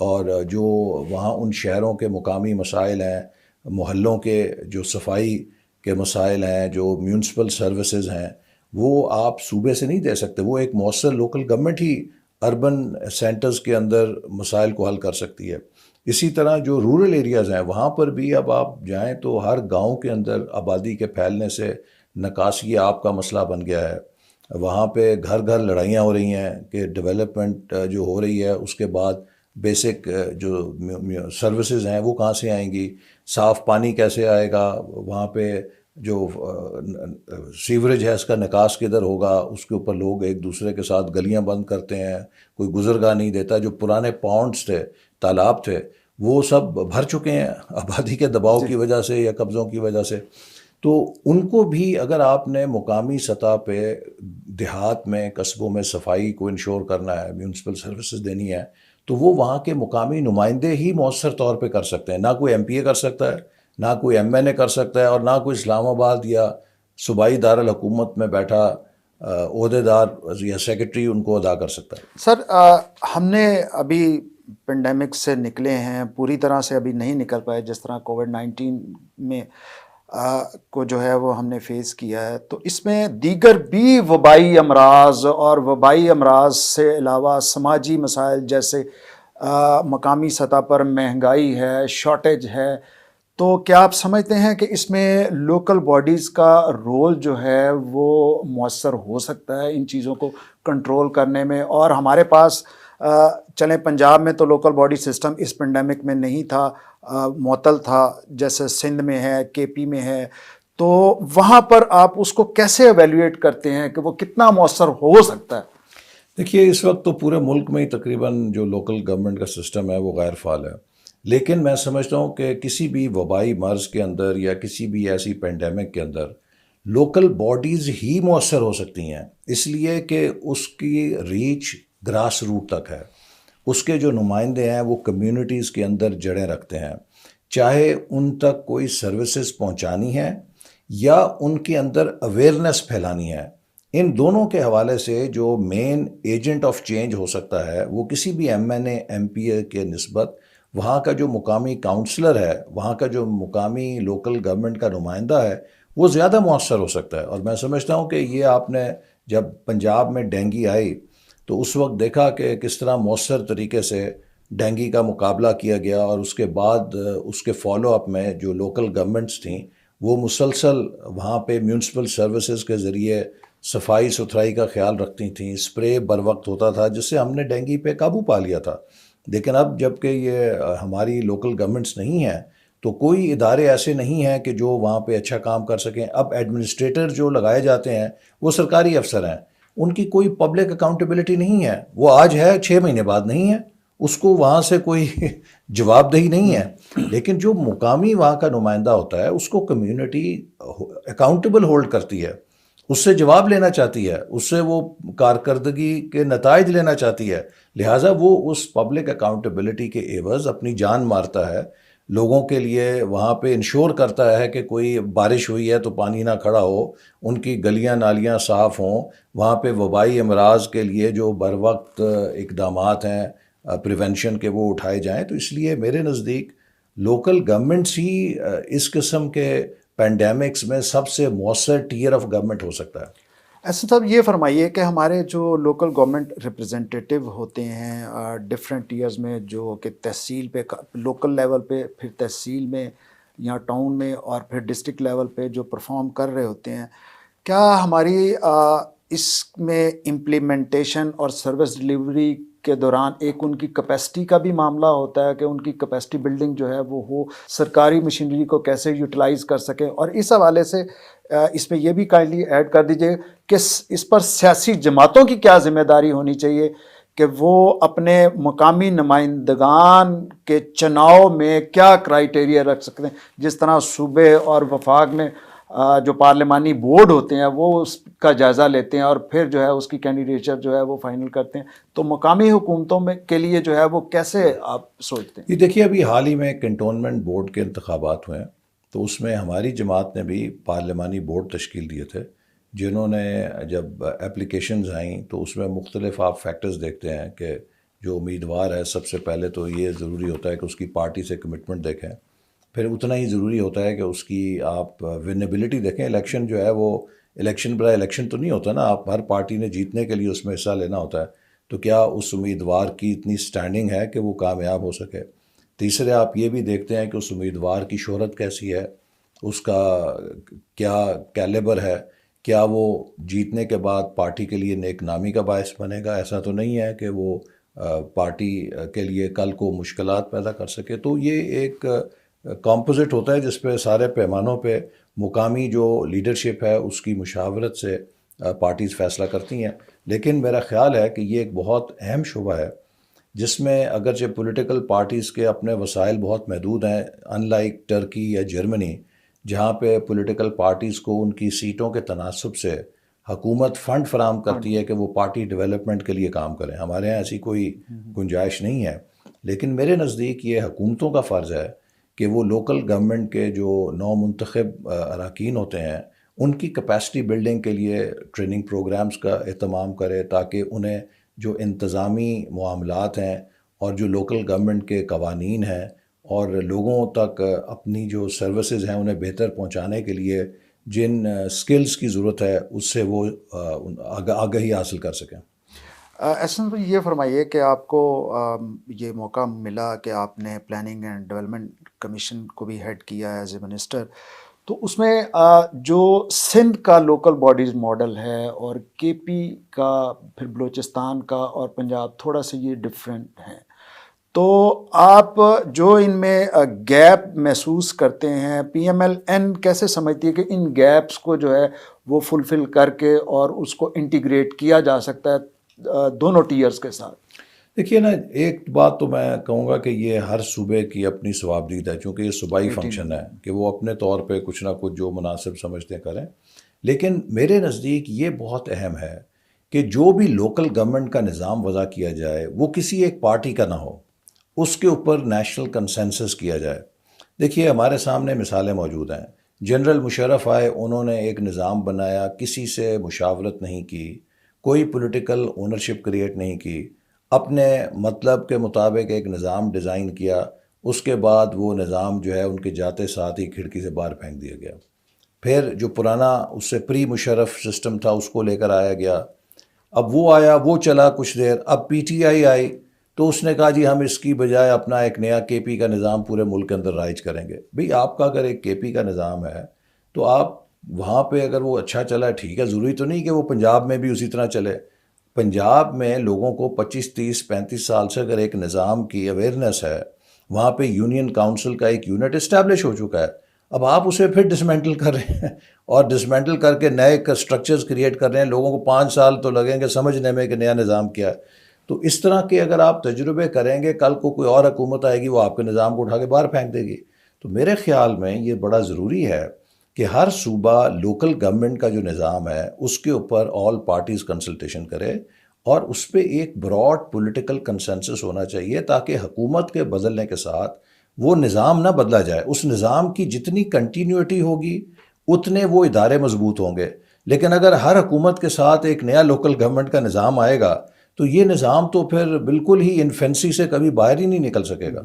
[SPEAKER 8] اور جو وہاں ان شہروں کے مقامی مسائل ہیں، محلوں کے جو صفائی کے مسائل ہیں، جو میونسپل سروسز ہیں، وہ آپ صوبے سے نہیں دے سکتے. وہ ایک مؤثر لوکل گورنمنٹ ہی اربن سینٹرز کے اندر مسائل کو حل کر سکتی ہے. اسی طرح جو رورل ایریاز ہیں وہاں پر بھی اب آپ جائیں تو ہر گاؤں کے اندر آبادی کے پھیلنے سے نکاسی آب کا مسئلہ بن گیا ہے. وہاں پہ گھر گھر لڑائیاں ہو رہی ہیں کہ ڈیولپمنٹ جو ہو رہی ہے اس کے بعد بیسک جو سروسز ہیں وہ کہاں سے آئیں گی, صاف پانی کیسے آئے گا, وہاں پہ جو سیوریج ہے اس کا نکاس کدھر ہوگا, اس کے اوپر لوگ ایک دوسرے کے ساتھ گلیاں بند کرتے ہیں, کوئی گزرگاہ نہیں دیتا. جو پرانے پونڈس تھے, تالاب تھے, وہ سب بھر چکے ہیں آبادی کے دباؤ کی وجہ سے یا قبضوں کی وجہ سے. تو ان کو بھی اگر آپ نے مقامی سطح پہ دیہات میں قصبوں میں صفائی کو انشور کرنا ہے, میونسپل سروسز دینی ہے, تو وہ وہاں کے مقامی نمائندے ہی مؤثر طور پہ کر سکتے ہیں. نہ کوئی ایم پی اے کر سکتا ہے, نہ کوئی ایم این اے کر سکتا ہے, اور نہ کوئی اسلام آباد یا صوبائی دارالحکومت میں بیٹھا عہدے دار یا سیکرٹری ان کو ادا کر سکتا ہے.
[SPEAKER 7] سر ہم نے ابھی پینڈیمک سے نکلے ہیں, پوری طرح سے ابھی نہیں نکل پائے, جس طرح کووڈ-19 میں کو جو ہے وہ ہم نے فیس کیا ہے. تو اس میں دیگر بھی وبائی امراض اور وبائی امراض سے علاوہ سماجی مسائل جیسے مقامی سطح پر مہنگائی ہے, شارٹیج ہے, تو کیا آپ سمجھتے ہیں کہ اس میں لوکل باڈیز کا رول جو ہے وہ مؤثر ہو سکتا ہے ان چیزوں کو کنٹرول کرنے میں؟ اور ہمارے پاس چلیں پنجاب میں تو لوکل باڈی سسٹم اس پینڈیمک میں نہیں تھا, معطل تھا, جیسے سندھ میں ہے, کے پی میں ہے, تو وہاں پر آپ اس کو کیسے ایویلویٹ کرتے ہیں کہ وہ کتنا مؤثر ہو سکتا ہے؟
[SPEAKER 8] دیکھیے, اس وقت تو پورے ملک میں ہی تقریباً جو لوکل گورنمنٹ کا سسٹم ہے وہ غیر فعال ہے. لیکن میں سمجھتا ہوں کہ کسی بھی وبائی مرض کے اندر یا کسی بھی ایسی پینڈیمک کے اندر لوکل باڈیز ہی مؤثر ہو سکتی ہیں, اس لیے کہ اس کی ریچ گراس روٹ تک ہے. اس کے جو نمائندے ہیں وہ کمیونٹیز کے اندر جڑیں رکھتے ہیں, چاہے ان تک کوئی سروسز پہنچانی ہے یا ان کے اندر اویئرنیس پھیلانی ہے. ان دونوں کے حوالے سے جو مین ایجنٹ آف چینج ہو سکتا ہے وہ کسی بھی M N A M P A کے نسبت وہاں کا جو مقامی کاؤنسلر ہے, وہاں کا جو مقامی لوکل گورنمنٹ کا نمائندہ ہے, وہ زیادہ مؤثر ہو سکتا ہے. اور میں سمجھتا ہوں کہ یہ آپ نے جب پنجاب میں ڈینگی آئی تو اس وقت دیکھا کہ کس طرح مؤثر طریقے سے ڈینگی کا مقابلہ کیا گیا, اور اس کے بعد اس کے فالو اپ میں جو لوکل گورنمنٹس تھیں وہ مسلسل وہاں پہ میونسپل سروسز کے ذریعے صفائی ستھرائی کا خیال رکھتی تھیں, اسپرے بر وقت ہوتا تھا, جس سے ہم نے ڈینگی پہ قابو پا لیا تھا. لیکن اب جب کہ یہ ہماری لوکل گورنمنٹس نہیں ہیں تو کوئی ادارے ایسے نہیں ہیں کہ جو وہاں پہ اچھا کام کر سکیں. اب ایڈمنسٹریٹر جو لگائے جاتے ہیں وہ سرکاری افسر ہیں, ان کی کوئی پبلک اکاؤنٹیبلٹی نہیں ہے. وہ آج ہے 6 مہینے بعد نہیں ہے, اس کو وہاں سے کوئی جواب دہی نہیں ہے. لیکن جو مقامی وہاں کا نمائندہ ہوتا ہے اس کو کمیونٹی اکاؤنٹیبل ہولڈ کرتی ہے, اس سے جواب لینا چاہتی ہے, اس سے وہ کارکردگی کے نتائج لینا چاہتی ہے. لہٰذا وہ اس پبلک اکاؤنٹیبلٹی کے عوض اپنی جان مارتا ہے, لوگوں کے لیے وہاں پہ انشور کرتا ہے کہ کوئی بارش ہوئی ہے تو پانی نہ کھڑا ہو, ان کی گلیاں نالیاں صاف ہوں, وہاں پہ وبائی امراض کے لیے جو بر وقت اقدامات ہیں پریونشن کے وہ اٹھائے جائیں. تو اس لیے میرے نزدیک لوکل گورنمنٹس ہی اس قسم کے پینڈیمکس میں سب سے مؤثر ٹیئر آف گورنمنٹ ہو سکتا ہے.
[SPEAKER 7] ایسا صاحب یہ فرمائیے کہ ہمارے جو لوکل گورنمنٹ ریپرزینٹیٹیو ہوتے ہیں ڈفرینٹ ایئرز میں, جو کہ تحصیل پہ لوکل لیول پہ, پھر تحصیل میں یا ٹاؤن میں, اور پھر ڈسٹرکٹ لیول پہ جو پرفارم کر رہے ہوتے ہیں, کیا ہماری اس میں امپلیمنٹیشن اور سروس ڈلیوری کے دوران ایک ان کی کیپیسٹی کا بھی معاملہ ہوتا ہے کہ ان کی کیپیسٹی بلڈنگ جو ہے وہ ہو, سرکاری مشینری کو کیسے یوٹیلائز کر سکیں؟ اور اس حوالے سے اس میں یہ بھی کائنڈلی ایڈ کر دیجئے کہ اس پر سیاسی جماعتوں کی کیا ذمہ داری ہونی چاہیے کہ وہ اپنے مقامی نمائندگان کے چناؤ میں کیا کرائیٹیریا رکھ سکتے ہیں. جس طرح صوبے اور وفاق میں جو پارلیمانی بورڈ ہوتے ہیں وہ اس کا جائزہ لیتے ہیں اور پھر جو ہے اس کی کینڈیڈیچر جو ہے وہ فائنل کرتے ہیں, تو مقامی حکومتوں میں کے لیے جو ہے وہ کیسے آپ سوچتے ہیں؟
[SPEAKER 8] یہ دیکھیے, ابھی حال ہی میں کنٹونمنٹ بورڈ کے انتخابات ہوئے ہیں, تو اس میں ہماری جماعت نے بھی پارلیمانی بورڈ تشکیل دیے تھے, جنہوں نے جب اپلیکیشنز آئیں تو اس میں مختلف آپ فیکٹرز دیکھتے ہیں کہ جو امیدوار ہے سب سے پہلے تو یہ ضروری ہوتا ہے کہ اس کی پارٹی سے کمٹمنٹ دیکھیں, پھر اتنا ہی ضروری ہوتا ہے کہ اس کی آپ ونیبلٹی دیکھیں. الیکشن جو ہے وہ الیکشن برائے الیکشن تو نہیں ہوتا نا, آپ ہر پارٹی نے جیتنے کے لیے اس میں حصہ لینا ہوتا ہے, تو کیا اس امیدوار کی اتنی سٹینڈنگ ہے کہ وہ کامیاب ہو سکے. تیسرے آپ یہ بھی دیکھتے ہیں کہ اس امیدوار کی شہرت کیسی ہے, اس کا کیا کیلیبر ہے, کیا وہ جیتنے کے بعد پارٹی کے لیے نیک نامی کا باعث بنے گا. ایسا تو نہیں ہے کہ وہ پارٹی کے لیے کل کو مشکلات پیدا کر سکے. تو یہ ایک کمپوزٹ ہوتا ہے جس پہ سارے پیمانوں پہ مقامی جو لیڈرشپ ہے اس کی مشاورت سے پارٹیز فیصلہ کرتی ہیں. لیکن میرا خیال ہے کہ یہ ایک بہت اہم شعبہ ہے جس میں اگرچہ پولیٹیکل پارٹیز کے اپنے وسائل بہت محدود ہیں، ان لائک ٹرکی یا جرمنی جہاں پہ پولیٹیکل پارٹیز کو ان کی سیٹوں کے تناسب سے حکومت فنڈ فراہم کرتی ہے کہ وہ پارٹی ڈیولپمنٹ کے لیے کام کریں. ہمارے ہاں ایسی کوئی گنجائش نہیں ہے. لیکن میرے نزدیک یہ حکومتوں کا فرض ہے کہ وہ لوکل گورنمنٹ کے جو نو منتخب اراکین ہوتے ہیں ان کی کیپیسٹی بلڈنگ کے لیے ٹریننگ پروگرامز کا اہتمام کرے تاکہ انہیں جو انتظامی معاملات ہیں اور جو لوکل گورنمنٹ کے قوانین ہیں اور لوگوں تک اپنی جو سروسز ہیں انہیں بہتر پہنچانے کے لیے جن سکلز کی ضرورت ہے اس سے وہ آگاہی حاصل کر سکیں.
[SPEAKER 7] احسن بھائی یہ فرمائیے کہ آپ کو یہ موقع ملا کہ آپ نے پلاننگ اینڈ ڈیولپمنٹ کمیشن کو بھی ہیڈ کیا ایز اے منسٹر، تو اس میں جو سندھ کا لوکل باڈیز ماڈل ہے اور کے پی کا، پھر بلوچستان کا اور پنجاب تھوڑا سا یہ ڈفرینٹ ہیں، تو آپ جو ان میں گیپ محسوس کرتے ہیں پی ایم ایل این کیسے سمجھتی ہے کہ ان گیپس کو جو ہے وہ فلفل کر کے اور اس کو انٹیگریٹ کیا جا سکتا ہے دونوں ٹیئرز کے ساتھ؟
[SPEAKER 8] دیکھیے نا، ایک بات تو میں کہوں گا کہ یہ ہر صوبے کی اپنی ثوابدید ہے، چونکہ یہ صوبائی فنکشن ہے کہ وہ اپنے طور پہ کچھ نہ کچھ جو مناسب سمجھتے کریں. لیکن میرے نزدیک یہ بہت اہم ہے کہ جو بھی لوکل گورنمنٹ کا نظام وضع کیا جائے وہ کسی ایک پارٹی کا نہ ہو، اس کے اوپر نیشنل کنسنسس کیا جائے. دیکھیے ہمارے سامنے مثالیں موجود ہیں. جنرل مشرف آئے، انہوں نے ایک نظام بنایا، کسی سے مشاورت نہیں کی، کوئی پولیٹیکل اونرشپ کریٹ نہیں کی، اپنے مطلب کے مطابق ایک نظام ڈیزائن کیا. اس کے بعد وہ نظام جو ہے ان کے جاتے ساتھ ہی کھڑکی سے باہر پھینک دیا گیا. پھر جو پرانا اس سے پری مشرف سسٹم تھا اس کو لے کر آیا گیا. اب وہ آیا، وہ چلا کچھ دیر، اب پی ٹی آئی آئی تو اس نے کہا جی ہم اس کی بجائے اپنا ایک نیا کے پی کا نظام پورے ملک کے اندر رائج کریں گے. بھئی آپ کا اگر ایک کے پی کا نظام ہے تو آپ وہاں پہ اگر وہ اچھا چلا ہے ٹھیک ہے، ضروری تو نہیں کہ وہ پنجاب میں بھی اسی طرح چلے. پنجاب میں لوگوں کو 25 30 35 سال سے اگر ایک نظام کی اویئرنیس ہے، وہاں پہ یونین کاؤنسل کا ایک یونٹ اسٹیبلش ہو چکا ہے. اب آپ اسے پھر ڈسمینٹل کر رہے ہیں اور ڈسمینٹل کر کے نئے اسٹرکچرز کریٹ کر رہے ہیں. لوگوں کو 5 سال تو لگیں گے سمجھنے میں کہ نیا نظام کیا ہے. تو اس طرح کے اگر آپ تجربے کریں گے، کل کو کوئی اور حکومت آئے گی وہ آپ کے نظام کو اٹھا کے باہر پھینک دے گی. تو میرے خیال میں یہ بڑا ضروری ہے کہ ہر صوبہ لوکل گورنمنٹ کا جو نظام ہے اس کے اوپر آل پارٹیز کنسلٹیشن کرے اور اس پہ ایک براڈ پولیٹیکل کنسنسس ہونا چاہیے تاکہ حکومت کے بدلنے کے ساتھ وہ نظام نہ بدلا جائے. اس نظام کی جتنی کنٹینیوٹی ہوگی اتنے وہ ادارے مضبوط ہوں گے. لیکن اگر ہر حکومت کے ساتھ ایک نیا لوکل گورنمنٹ کا نظام آئے گا تو یہ نظام تو پھر بالکل ہی انفینسی سے کبھی باہر ہی نہیں نکل سکے گا.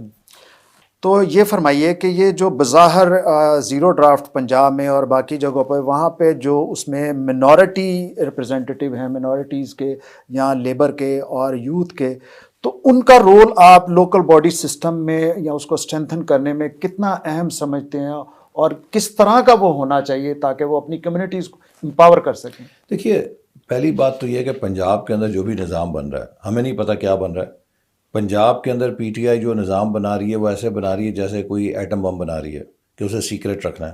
[SPEAKER 7] تو یہ فرمائیے کہ یہ جو بظاہر زیرو ڈرافٹ پنجاب میں اور باقی جگہوں پہ وہاں پہ جو اس میں منورٹی ریپرزینٹیو ہیں، منورٹیز کے یا لیبر کے اور یوتھ کے، تو ان کا رول آپ لوکل باڈی سسٹم میں یا اس کو اسٹرینتھن کرنے میں کتنا اہم سمجھتے ہیں اور کس طرح کا وہ ہونا چاہیے تاکہ وہ اپنی کمیونٹیز کو امپاور کر سکیں؟
[SPEAKER 8] دیکھیے پہلی بات تو یہ ہے کہ پنجاب کے اندر جو بھی نظام بن رہا ہے ہمیں نہیں پتہ کیا بن رہا ہے. پنجاب کے اندر پی ٹی آئی جو نظام بنا رہی ہے وہ ایسے بنا رہی ہے جیسے کوئی ایٹم بم بنا رہی ہے کہ اسے سیکرٹ رکھنا ہے.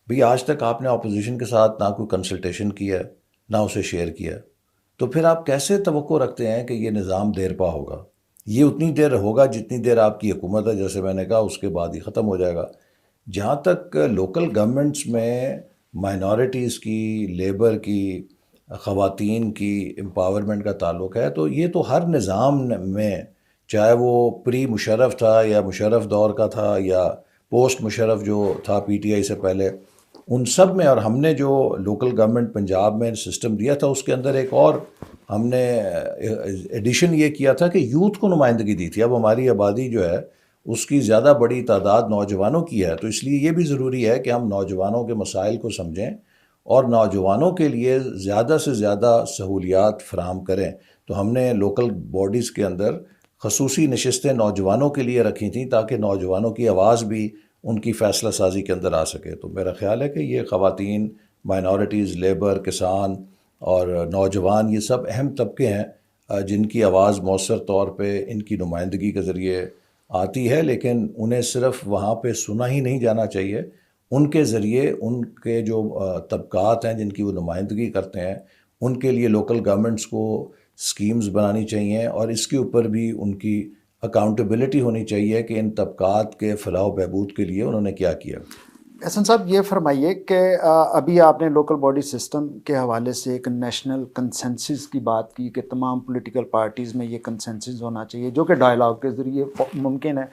[SPEAKER 8] بھئی آج تک آپ نے اپوزیشن کے ساتھ نہ کوئی کنسلٹیشن کیا ہے نہ اسے شیئر کیا ہے، تو پھر آپ کیسے توقع رکھتے ہیں کہ یہ نظام دیر پا ہوگا؟ یہ اتنی دیر ہوگا جتنی دیر آپ کی حکومت ہے، جیسے میں نے کہا اس کے بعد ہی ختم ہو جائے گا. جہاں تک لوکل گورنمنٹس میں مائنورٹیز کی، لیبر کی، خواتین کی امپاورمنٹ کا تعلق ہے تو یہ تو ہر نظام میں، چاہے وہ پری مشرف تھا یا مشرف دور کا تھا یا پوسٹ مشرف جو تھا پی ٹی آئی سے پہلے، ان سب میں. اور ہم نے جو لوکل گورنمنٹ پنجاب میں سسٹم دیا تھا اس کے اندر ایک اور ہم نے ایڈیشن یہ کیا تھا کہ یوتھ کو نمائندگی دی تھی. اب ہماری آبادی جو ہے اس کی زیادہ بڑی تعداد نوجوانوں کی ہے، تو اس لیے یہ بھی ضروری ہے کہ ہم نوجوانوں کے مسائل کو سمجھیں اور نوجوانوں کے لیے زیادہ سے زیادہ سہولیات فراہم کریں. تو ہم نے لوکل باڈیز کے اندر خصوصی نشستیں نوجوانوں کے لیے رکھی تھیں تاکہ نوجوانوں کی آواز بھی ان کی فیصلہ سازی کے اندر آ سکے. تو میرا خیال ہے کہ یہ خواتین، مائنورٹیز، لیبر، کسان اور نوجوان یہ سب اہم طبقے ہیں. جن کی آواز مؤثر طور پہ ان کی نمائندگی کے ذریعے آتی ہے، لیکن انہیں صرف وہاں پہ سنا ہی نہیں جانا چاہیے، ان کے ذریعے ان کے جو طبقات ہیں جن کی وہ نمائندگی کرتے ہیں ان کے لیے لوکل گورنمنٹس کو اسکیمز بنانی چاہیے، اور اس کے اوپر بھی ان کی اکاؤنٹیبلٹی ہونی چاہیے کہ ان طبقات کے فلاح و بہبود کے لیے انہوں نے کیا کیا۔
[SPEAKER 7] احسن صاحب یہ فرمائیے کہ ابھی آپ نے لوکل باڈی سسٹم کے حوالے سے ایک نیشنل کنسنسس کی بات کی کہ تمام پولیٹیکل پارٹیز میں یہ کنسنسس ہونا چاہیے جو کہ ڈائلاگ کے ذریعے ممکن ہے،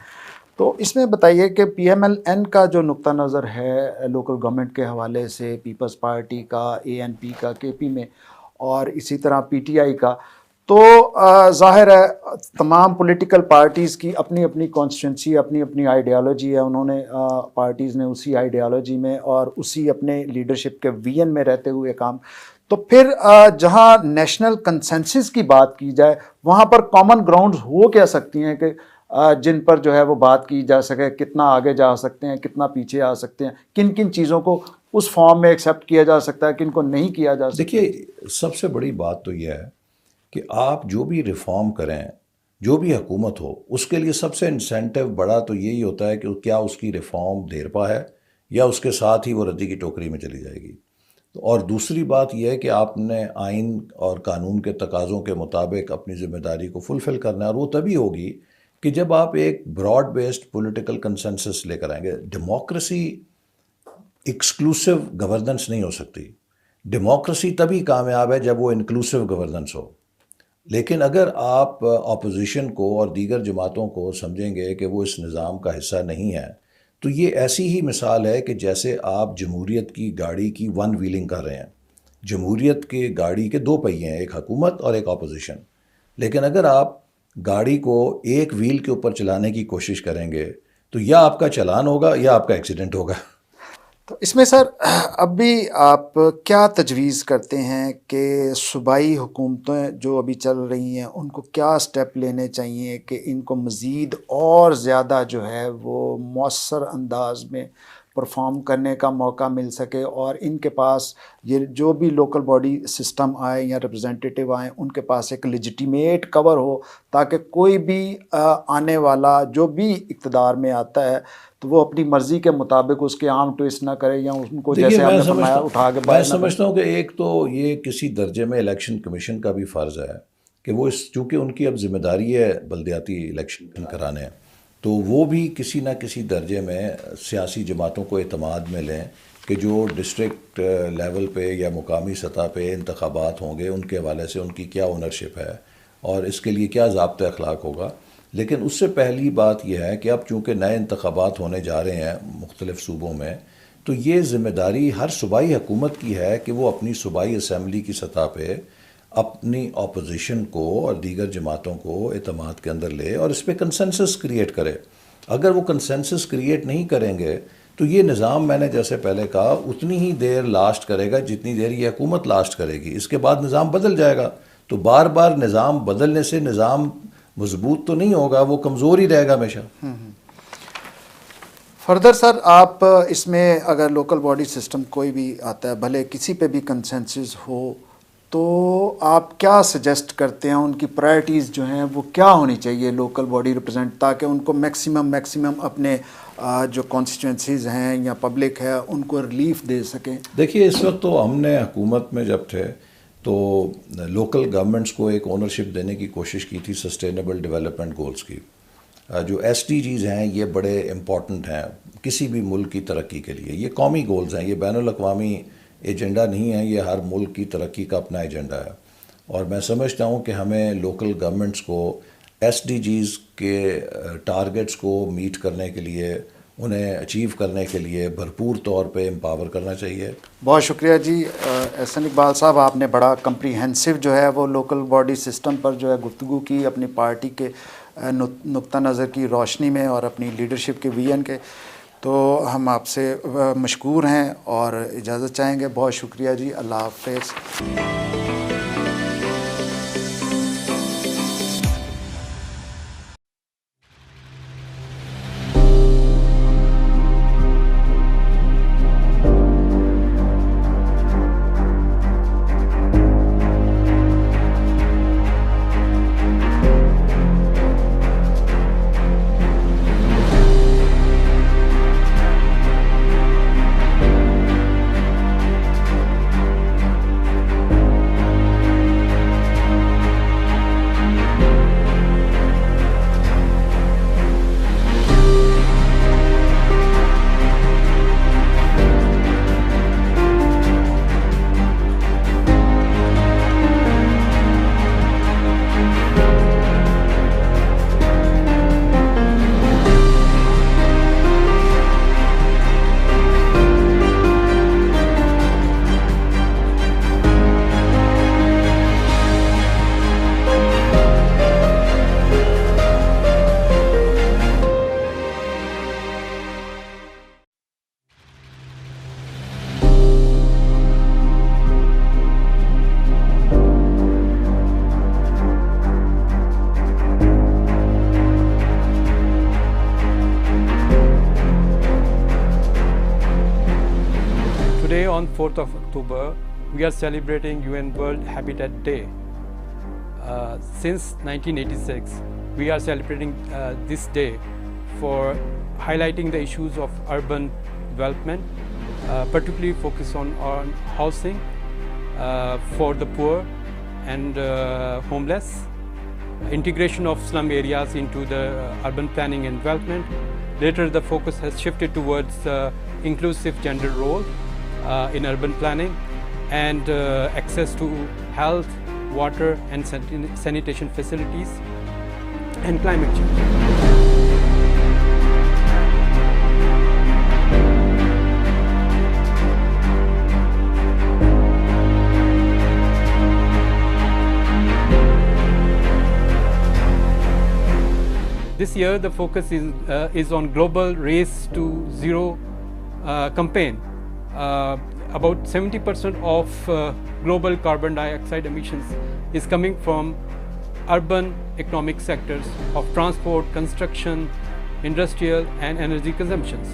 [SPEAKER 7] تو اس میں بتائیے کہ پی ایم ایل این کا جو نقطہ نظر ہے لوکل گورنمنٹ کے حوالے سے، پیپلز پارٹی کا، اے این پی کا کے پی میں، اور اسی طرح پی ٹی آئی کا، تو ظاہر ہے تمام پولیٹیکل پارٹیز کی اپنی اپنی کانسٹیٹوئنسی، اپنی اپنی آئیڈیالوجی ہے، انہوں نے پارٹیز نے اسی آئیڈیالوجی میں اور اسی اپنے لیڈرشپ کے وین میں رہتے ہوئے کام، تو پھر جہاں نیشنل کنسنسس کی بات کی جائے وہاں پر کامن گراؤنڈز ہو کیا سکتی ہیں کہ جن پر جو ہے وہ بات کی جا سکے، کتنا آگے جا سکتے ہیں، کتنا پیچھے آ سکتے ہیں، کن کن چیزوں کو اس فارم میں ایکسیپٹ کیا جا سکتا ہے، کن کو نہیں کیا جا سکتا؟
[SPEAKER 8] دیکھیے سب سے بڑی بات تو یہ ہے کہ آپ جو بھی ریفارم کریں، جو بھی حکومت ہو، اس کے لیے سب سے انسینٹیو بڑا تو یہی ہوتا ہے کہ کیا اس کی ریفارم دیر پا ہے یا اس کے ساتھ ہی وہ ردی کی ٹوکری میں چلی جائے گی۔ اور دوسری بات یہ ہے کہ آپ نے آئین اور قانون کے تقاضوں کے مطابق اپنی ذمہ داری کو فلفل کرنا ہے، اور وہ تبھی ہوگی کہ جب آپ ایک براڈ بیسڈ پولیٹیکل کنسنسس لے کر آئیں گے۔ ڈیموکریسی ایکسکلوسیو گورننس نہیں ہو سکتی، ڈیموکریسی تبھی کامیاب ہے جب وہ انکلوسیو گورننس ہو۔ لیکن اگر آپ اپوزیشن کو اور دیگر جماعتوں کو سمجھیں گے کہ وہ اس نظام کا حصہ نہیں ہے، تو یہ ایسی ہی مثال ہے کہ جیسے آپ جمہوریت کی گاڑی کی ون ویلنگ کر رہے ہیں۔ جمہوریت کے گاڑی کے دو پہیے ہیں، ایک حکومت اور ایک اپوزیشن، لیکن اگر آپ گاڑی کو ایک ویل کے اوپر چلانے کی کوشش کریں گے تو یا آپ کا چلان ہوگا یا آپ کا ایکسیڈنٹ ہوگا۔
[SPEAKER 7] تو اس میں سر اب بھی آپ کیا تجویز کرتے ہیں کہ صوبائی حکومتیں جو ابھی چل رہی ہیں ان کو کیا سٹیپ لینے چاہیے کہ ان کو مزید اور زیادہ جو ہے وہ مؤثر انداز میں پرفارم کرنے کا موقع مل سکے، اور ان کے پاس یہ جو بھی لوکل باڈی سسٹم آئے یا ریپرزینٹیٹیو آئیں ان کے پاس ایک لیجیٹیمیٹ کور ہو، تاکہ کوئی بھی آنے والا جو بھی اقتدار میں آتا ہے تو وہ اپنی مرضی کے مطابق اس کے عام ٹویسٹ نہ کرے یا ان کو جیسے آپ نے فرمایا اٹھا کے
[SPEAKER 8] میں سمجھتا ہوں کہ ایک تو یہ کسی درجے میں الیکشن کمیشن کا بھی فرض ہے کہ وہ چونکہ ان کی اب ذمہ داری ہے بلدیاتی الیکشن کرانے، تو وہ بھی کسی نہ کسی درجے میں سیاسی جماعتوں کو اعتماد میں لیں کہ جو ڈسٹرکٹ لیول پہ یا مقامی سطح پہ انتخابات ہوں گے ان کے حوالے سے ان کی کیا اونرشپ ہے اور اس کے لیے کیا ضابطۂ اخلاق ہوگا۔ لیکن اس سے پہلی بات یہ ہے کہ اب چونکہ نئے انتخابات ہونے جا رہے ہیں مختلف صوبوں میں، تو یہ ذمہ داری ہر صوبائی حکومت کی ہے کہ وہ اپنی صوبائی اسمبلی کی سطح پہ اپنی اپوزیشن کو اور دیگر جماعتوں کو اعتماد کے اندر لے اور اس پہ کنسنسس کریٹ کرے۔ اگر وہ کنسنسس کریٹ نہیں کریں گے تو یہ نظام، میں نے جیسے پہلے کہا، اتنی ہی دیر لاسٹ کرے گا جتنی دیر یہ حکومت لاسٹ کرے گی، اس کے بعد نظام بدل جائے گا۔ تو بار بار نظام بدلنے سے نظام مضبوط تو نہیں ہوگا، وہ کمزور ہی رہے گا ہمیشہ۔
[SPEAKER 7] فردر سر آپ اس میں اگر لوکل باڈی سسٹم کوئی بھی آتا ہے، بھلے کسی پہ بھی کنسنسس ہو، تو آپ کیا سجیسٹ کرتے ہیں ان کی پرائرٹیز جو ہیں وہ کیا ہونی چاہیے لوکل باڈی ریپرزینٹ، تاکہ ان کو میکسیمم اپنے جو کانسٹیٹوئنسیز ہیں یا پبلک ہے ان کو ریلیف دے سکیں؟ دیکھیے
[SPEAKER 8] اس وقت تو ہم نے حکومت میں جب تھے تو لوکل گورنمنٹس کو ایک اونرشپ دینے کی کوشش کی تھی سسٹینیبل ڈیولپمنٹ گولز کی۔ جو ایس ڈی جیز ہیں یہ بڑے امپورٹنٹ ہیں کسی بھی ملک کی ترقی کے لیے، یہ قومی گولز ہیں، یہ بین الاقوامی ایجنڈا نہیں ہے، یہ ہر ملک کی ترقی کا اپنا ایجنڈا ہے۔ اور میں سمجھتا ہوں کہ ہمیں لوکل گورنمنٹس کو ایس ڈی جیز کے ٹارگٹس کو میٹ کرنے کے لیے، انہیں اچیو کرنے کے لیے بھرپور طور پہ امپاور کرنا چاہیے۔
[SPEAKER 7] بہت شکریہ جی احسن اقبال صاحب، آپ نے بڑا کمپریہنسو جو ہے وہ لوکل باڈی سسٹم پر جو ہے گفتگو کی، اپنی پارٹی کے نقطہ نظر کی روشنی میں اور اپنی لیڈرشپ کے ویژن کے، تو ہم آپ سے مشکور ہیں اور اجازت چاہیں گے۔ بہت شکریہ جی، اللہ حافظ۔
[SPEAKER 9] on 4th of October, we are celebrating UN World Habitat Day. Since 1986, we are celebrating this day for highlighting the issues of urban development, particularly focus on housing for the poor and homeless, integration of slum areas into the urban planning and development. Later, the focus has shifted towards inclusive gender role in urban planning and access to health, water and sanitation facilities and climate change. This year, the focus is on global race to zero campaign. About 70% of global carbon dioxide emissions is coming from urban economic sectors of transport, construction, industrial and energy consumptions.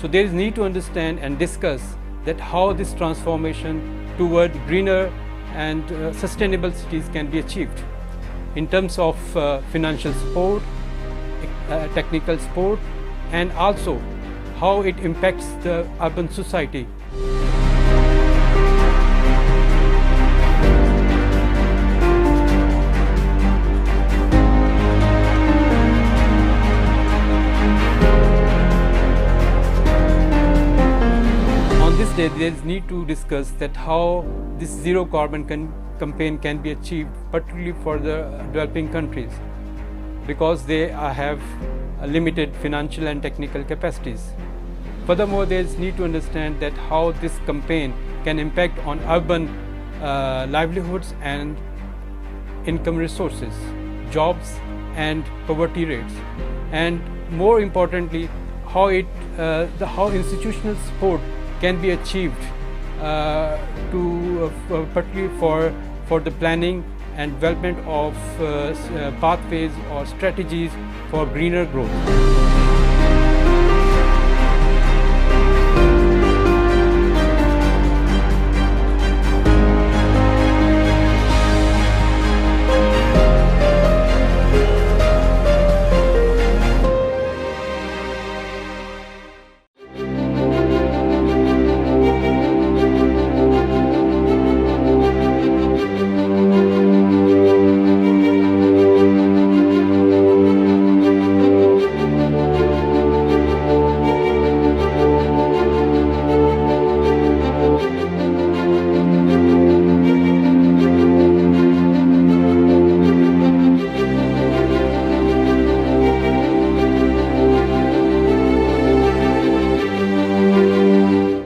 [SPEAKER 9] So there is need to understand and discuss that how this transformation toward greener and sustainable cities can be achieved in terms of financial support, technical support, and also how it impacts the urban society. On this day, there is need to discuss that how this zero carbon campaign can be achieved, particularly for the developing countries, because they have limited financial and technical capacities. Furthermore, there is need to understand that how this campaign can impact on urban livelihoods and income resources, jobs and poverty rates, and more importantly, how institutional support can be achieved particularly for the planning and development of pathways or strategies for greener growth.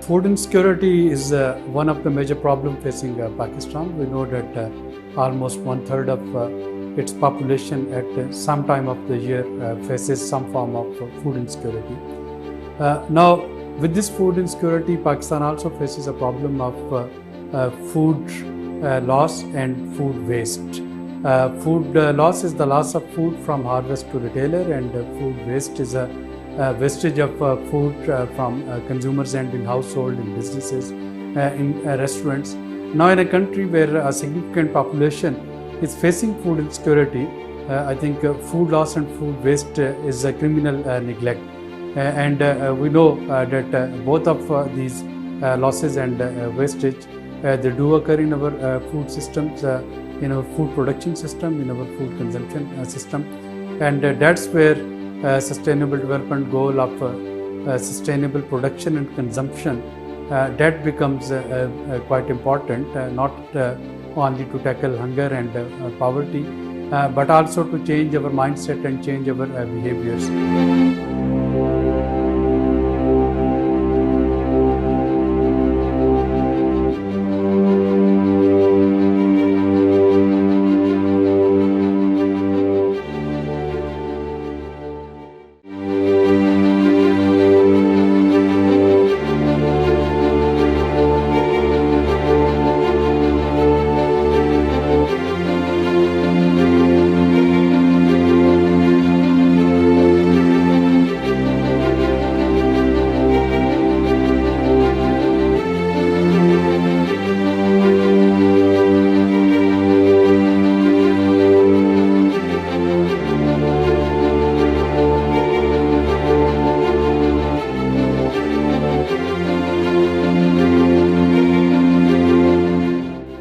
[SPEAKER 3] Food insecurity is one of the major problems facing Pakistan. We know that almost 1/3 of its population at some time of the year faces some form of food insecurity. Now, with this food insecurity, Pakistan also faces a problem of food loss and food waste. Food loss is the loss of food from harvest to retailer, and food waste is a wastage of food from consumers and in household, in businesses, in restaurants. Now, in a country where a significant population is facing food insecurity, I think food loss and food waste is a criminal neglect. And we know that both of these losses and wastage, they do occur in our food systems, in our food production system, in our food consumption system. And that's where sustainable development goal of sustainable production and consumption, that becomes quite important, not only to tackle hunger and poverty, but also to change our mindset and change our behaviors.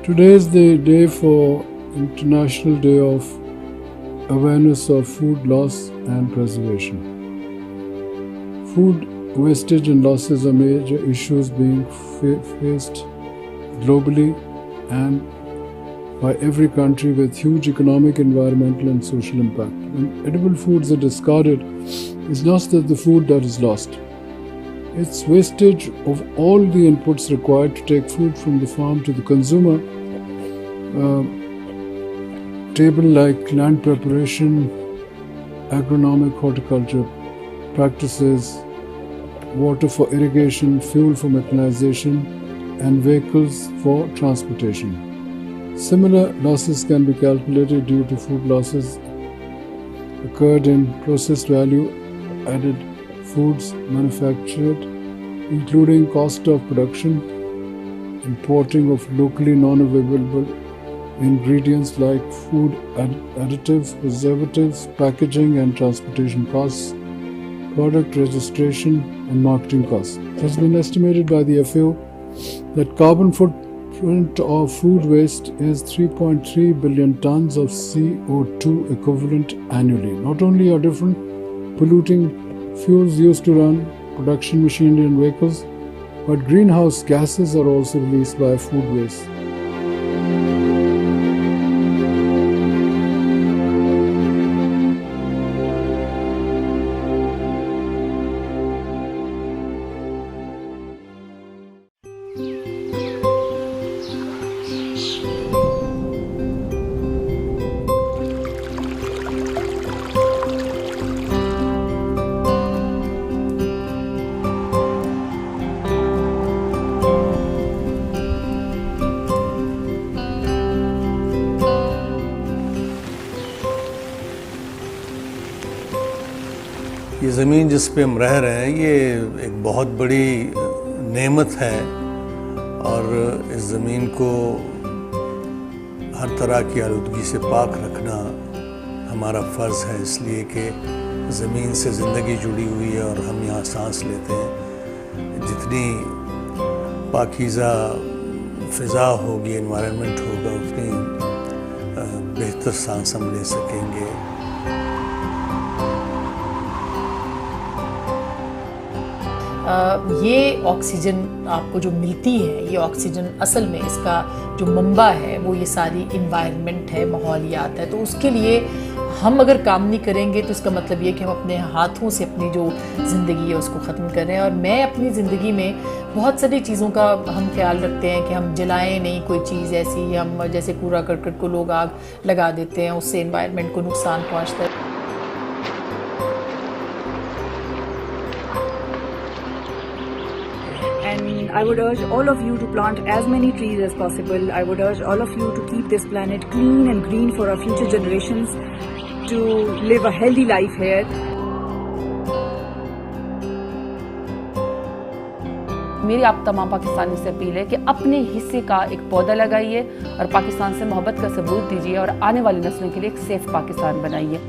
[SPEAKER 10] Today is the day for International Day of Awareness of Food Loss and Preservation. Food wastage and losses are major issues being faced globally and by every country with huge economic, environmental and social impact. When edible foods are discarded, it's not just the food that is lost. It's wastage of all the inputs required to take food from the farm to the consumer. Table like land preparation, agronomic horticulture practices, water for irrigation, fuel for mechanization, and vehicles for transportation. Similar losses can be calculated due to food losses occurred in processed value added foods manufactured, including cost of production, importing of locally non-available ingredients like food additives, preservatives, packaging and transportation costs, product registration and marketing costs. It has been estimated by the FAO that carbon footprint of food waste is 3.3 billion tons of CO2 equivalent annually. Not only are different polluting fuels used to run production machinery and vehicles, but greenhouse gases are also released by food waste.
[SPEAKER 11] یہ زمین جس پہ ہم رہ رہے ہیں یہ ایک بہت بڑی نعمت ہے اور اس زمین کو ہر طرح کی آلودگی سے پاک رکھنا ہمارا فرض ہے، اس لیے کہ زمین سے زندگی جڑی ہوئی ہے اور ہم یہاں سانس لیتے ہیں. جتنی پاکیزہ فضا ہوگی، انوائرمنٹ ہوگا، اتنی بہتر سانس ہم لے سکیں گے.
[SPEAKER 12] یہ آکسیجن آپ کو جو ملتی ہے، یہ آکسیجن اصل میں اس کا جو منبع ہے وہ یہ ساری انوائرمنٹ ہے، ماحولیات ہے. تو اس کے لیے ہم اگر کام نہیں کریں گے تو اس کا مطلب یہ کہ ہم اپنے ہاتھوں سے اپنی جو زندگی ہے اس کو ختم کر رہے ہیں. اور میں اپنی زندگی میں بہت ساری چیزوں کا ہم خیال رکھتے ہیں کہ ہم جلائیں نہیں کوئی چیز ایسی، ہم جیسے کوڑا کرکٹ کو لوگ آگ لگا دیتے ہیں، اس سے انوائرمنٹ کو نقصان پہنچتا ہے.
[SPEAKER 13] And I would urge all of you to plant as many trees as possible. I would urge all of you to keep this planet clean and green for our future generations, to live a healthy life here.
[SPEAKER 14] میری آپ تمام پاکستانی سے appeal ہے کہ اپنے حصے کا ایک پودا لگائیے اور پاکستان سے محبت کا ثبوت دیجیے اور آنے والی نسلوں کے لیے ایک سیف پاکستان بنائیے.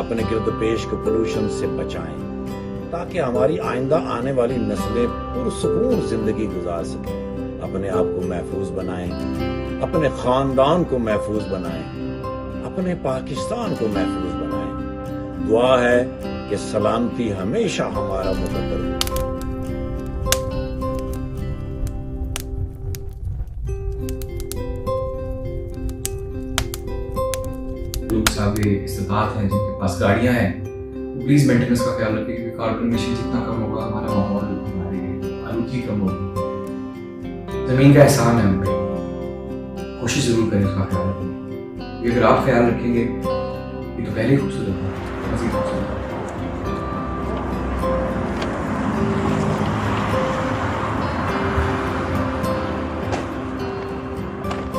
[SPEAKER 15] اپنے گرد پیش کو پولوشن سے بچائیں تاکہ ہماری آئندہ آنے والی نسلیں پرسکون زندگی گزار سکیں. اپنے آپ کو محفوظ بنائیں، اپنے خاندان کو محفوظ بنائیں، اپنے پاکستان کو محفوظ بنائیں. دعا ہے کہ سلامتی ہمیشہ ہمارا مقدر ہو.
[SPEAKER 16] لوگ صاحب استطاعت ہیں جن کے پاس گاڑیاں ہیں، پلیز مینٹیننس کا خیال رکھیں کیونکہ کاربن ایمیشن جتنا کم ہوگا ہمارا ماحول، ہماری آلودگی کم ہوگی. زمین کا احسان ہے ہم پہ، کوشش ضرور کریں اس کا خیال رکھیں. اگر آپ خیال رکھیں گے یہ تو پہلے ہی خوبصورت ہے، مزید خوبصورت ہے.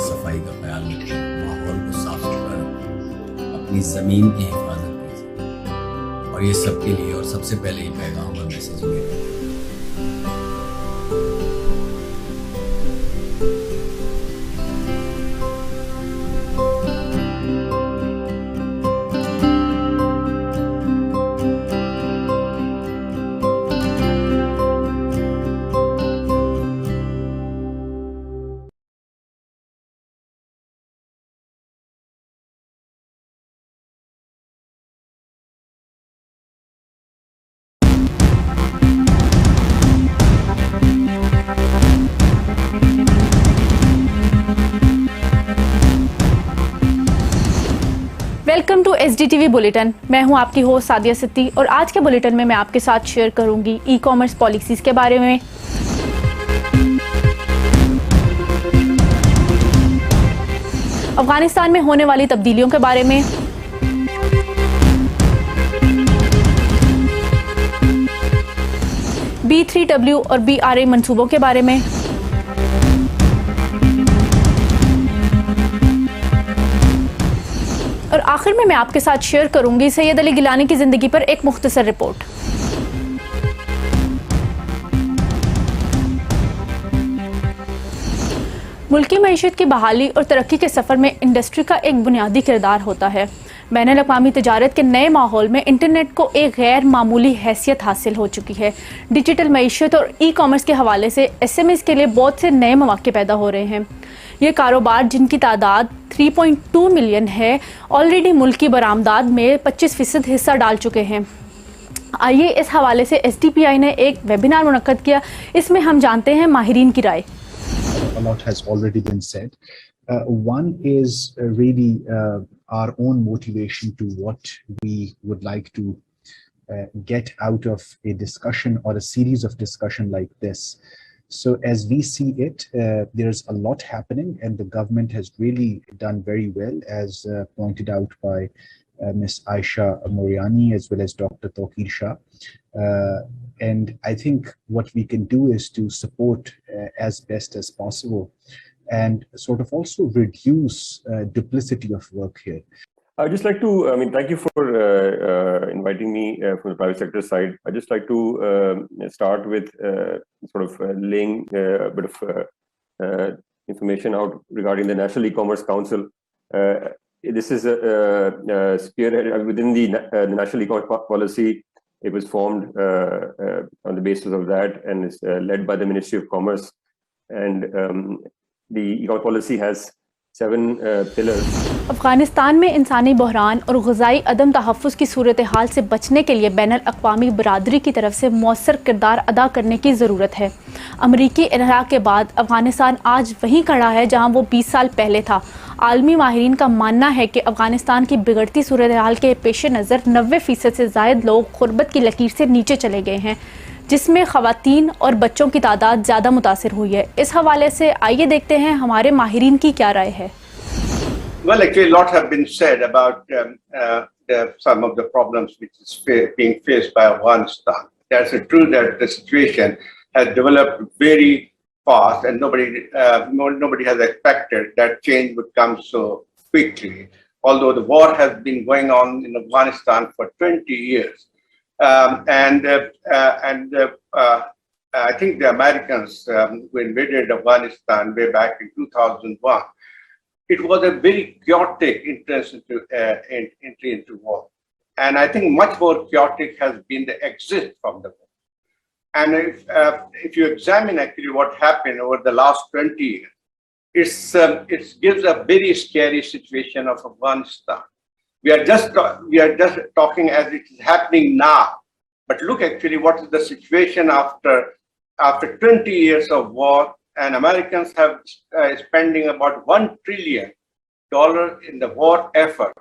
[SPEAKER 17] صفائی کا خیال رکھیں، ماحول کو صاف ستھرا رکھیں، اپنی زمین کی حفاظت کیجیے. اور یہ سب کے لیے اور سب سے پہلے یہ پیغام اور میسیج میرا
[SPEAKER 18] SDTV बुलेटिन। मैं हूं आपकी होस्ट सादिया सिद्दी और आज के बुलेटिन में मैं आपके साथ शेयर करूंगी ई-कॉमर्स पॉलिसीज़ के बारे में, अफगानिस्तान में होने वाली तब्दीलियों के बारे में, B3W और BRA मंसूबों के बारे में, और आखिर में मैं आपके साथ शेयर करूंगी सैयद अली गिलानी की ज़िंदगी पर एक मुख्तसर रिपोर्ट। मुल्की मईशत की बहाली और तरक्की के सफ़र में इंडस्ट्री का एक बुनियादी किरदार होता है। बैनुल अक़वामी तजारत के नए माहौल में इंटरनेट को एक गैर मामूली हैसियत हासिल हो चुकी है। डिजिटल मईशत और ई-कॉमर्स के हवाले से SMEs के लिए बहुत से नए मौके पैदा हो रहे हैं। ये कारोबार जिनकी तादाद 3.2 मिलियन है, ऑलरेडी मुल्की बरामदात में 25% हिस्सा डाल चुके हैं। आइए इस हवाले से SDPI ने एक वेबिनार मुनक्कद किया, इसमें हम जानते हैं माहिरीन की राय।
[SPEAKER 19] A lot has already been said. One is really our own motivation to what we would like to get out of a discussion or a series of discussion like this. So as we see it, there's a lot happening and the government has really done very well, as pointed out by Ms. Aisha Moriani as well as Dr. Tawqir Shah. And I think what we can do is to support as best as possible and sort of also reduce duplicity of work here.
[SPEAKER 20] I'd just like to, thank you for inviting me from the private sector side. I'd just like to start with laying a bit of information out regarding the National E-Commerce Council. This is a spearhead within the National E-Commerce Policy. It was formed on the basis of that and is led by the Ministry of Commerce. And the E-Commerce Policy has 7 pillars.
[SPEAKER 18] Afghanistan में इंसानी बहरान और ग़िज़ाई अदम तहफ़्फ़ुज़ की सूरत हाल से बचने के लिए बैनुल अक़वामी बरादरी की तरफ से मौसर किरदार अदा करने की ज़रूरत है। अमरीकी इन्हिराक के बाद अफ़गानिस्तान आज वहीं खड़ा है जहां वो 20 साल पहले था। आलमी माहिरीन का मानना है कि अफ़गानिस्तान की बिगड़ती सूरत हाल के पेश नज़र 90% से ज़ायद लोग ग़ुरबत की लकीर से नीचे चले गए हैं, जिसमें ख़वातीन और बच्चों की तादाद ज़्यादा मुतासिर हुई है। इस हवाले से आइए देखते हैं हमारे माहिरीन की क्या राय है।
[SPEAKER 21] Well, actually, a lot have been said about some of the problems which is being faced by Afghanistan. That's true that the situation has developed very fast, and nobody has expected that change would come so quickly. Although the war has been going on in Afghanistan for 20 years, and I think the Americans who invaded Afghanistan way back in 2001. It was a very chaotic entry into war. And I think much more chaotic has been the exit from the war. And if you examine actually what happened over the last 20 years, it gives a very scary situation of Afghanistan. We are just talking as it is happening now. But look actually what is the situation after 20 years of war. And Americans have spending about $1 trillion in the war effort.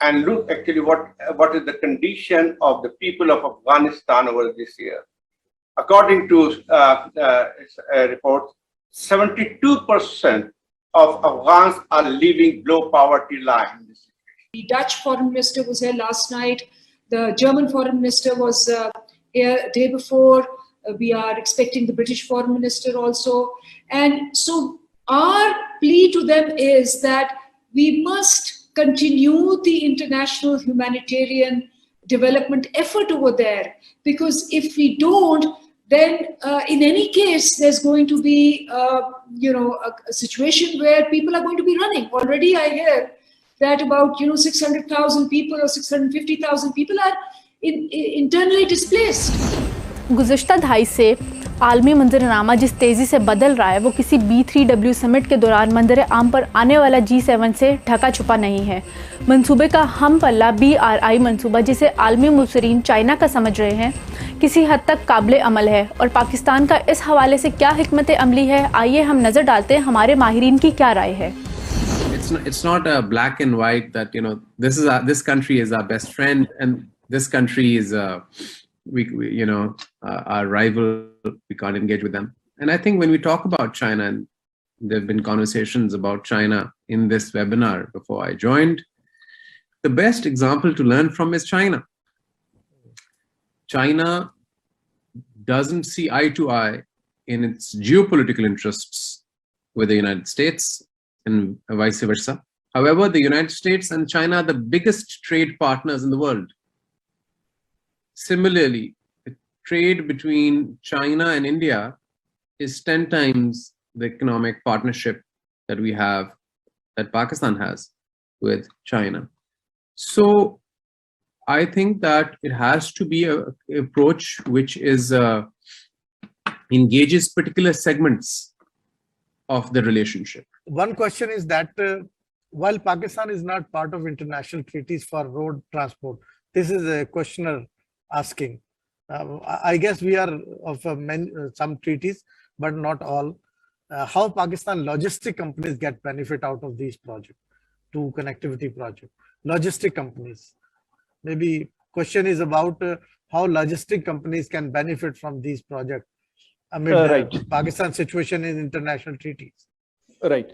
[SPEAKER 21] And look actually what is the condition of the people of Afghanistan over this year. According to reports, 72% of Afghans are living below poverty line.
[SPEAKER 22] The Dutch foreign minister was here last night. The German foreign minister was here a day before. We are expecting the British foreign minister also. And so our plea to them is that we must continue the international humanitarian development effort over there. Because if we don't, then in any case, there's going to be a situation where people are going to be running. Already I hear that about 600,000 people or 650,000 people are internally displaced.
[SPEAKER 18] गुज़िश्ता दहाई से आलमी मंजरनामा जिस तेज़ी से बदल रहा है वो किसी B3W समिट के दौरान मंजर आम पर आने वाला G7 से ढका छुपा नहीं है। मंसूबे का हम पल्ला BRI मंसूबा, जिसे आलमी मुबसरीन चाइना का समझ रहे हैं, किसी हद तक काबिल अमल है और पाकिस्तान का इस हवाले से क्या हिकमत अमली है, आइए हम नज़र डालते हैं हमारे माहिरीन की क्या राय है।
[SPEAKER 1] it's not a black and white that, you know, this country is our best friend and this country is our rival. We can't engage with them. And I think when we talk about China, and there have been conversations about China in this webinar before I joined, the best example to learn from is China. China doesn't see eye to eye in its geopolitical interests with the United States and vice versa. However, the United States and China are the biggest trade partners in the world. Similarly, the trade between China and India is 10 times the economic partnership that we have, that Pakistan has with China. So I think that it has to be an approach which is engages particular segments of the relationship.
[SPEAKER 2] One question is that while Pakistan is not part of international treaties for road transport, this is a questioner asking. I guess we are of some treaties, but not all. How Pakistan logistic companies get benefit out of these projects, to connectivity project? Logistic companies. Maybe question is about how logistic companies can benefit from these projects amid Pakistan situation in international treaties.
[SPEAKER 23] Right.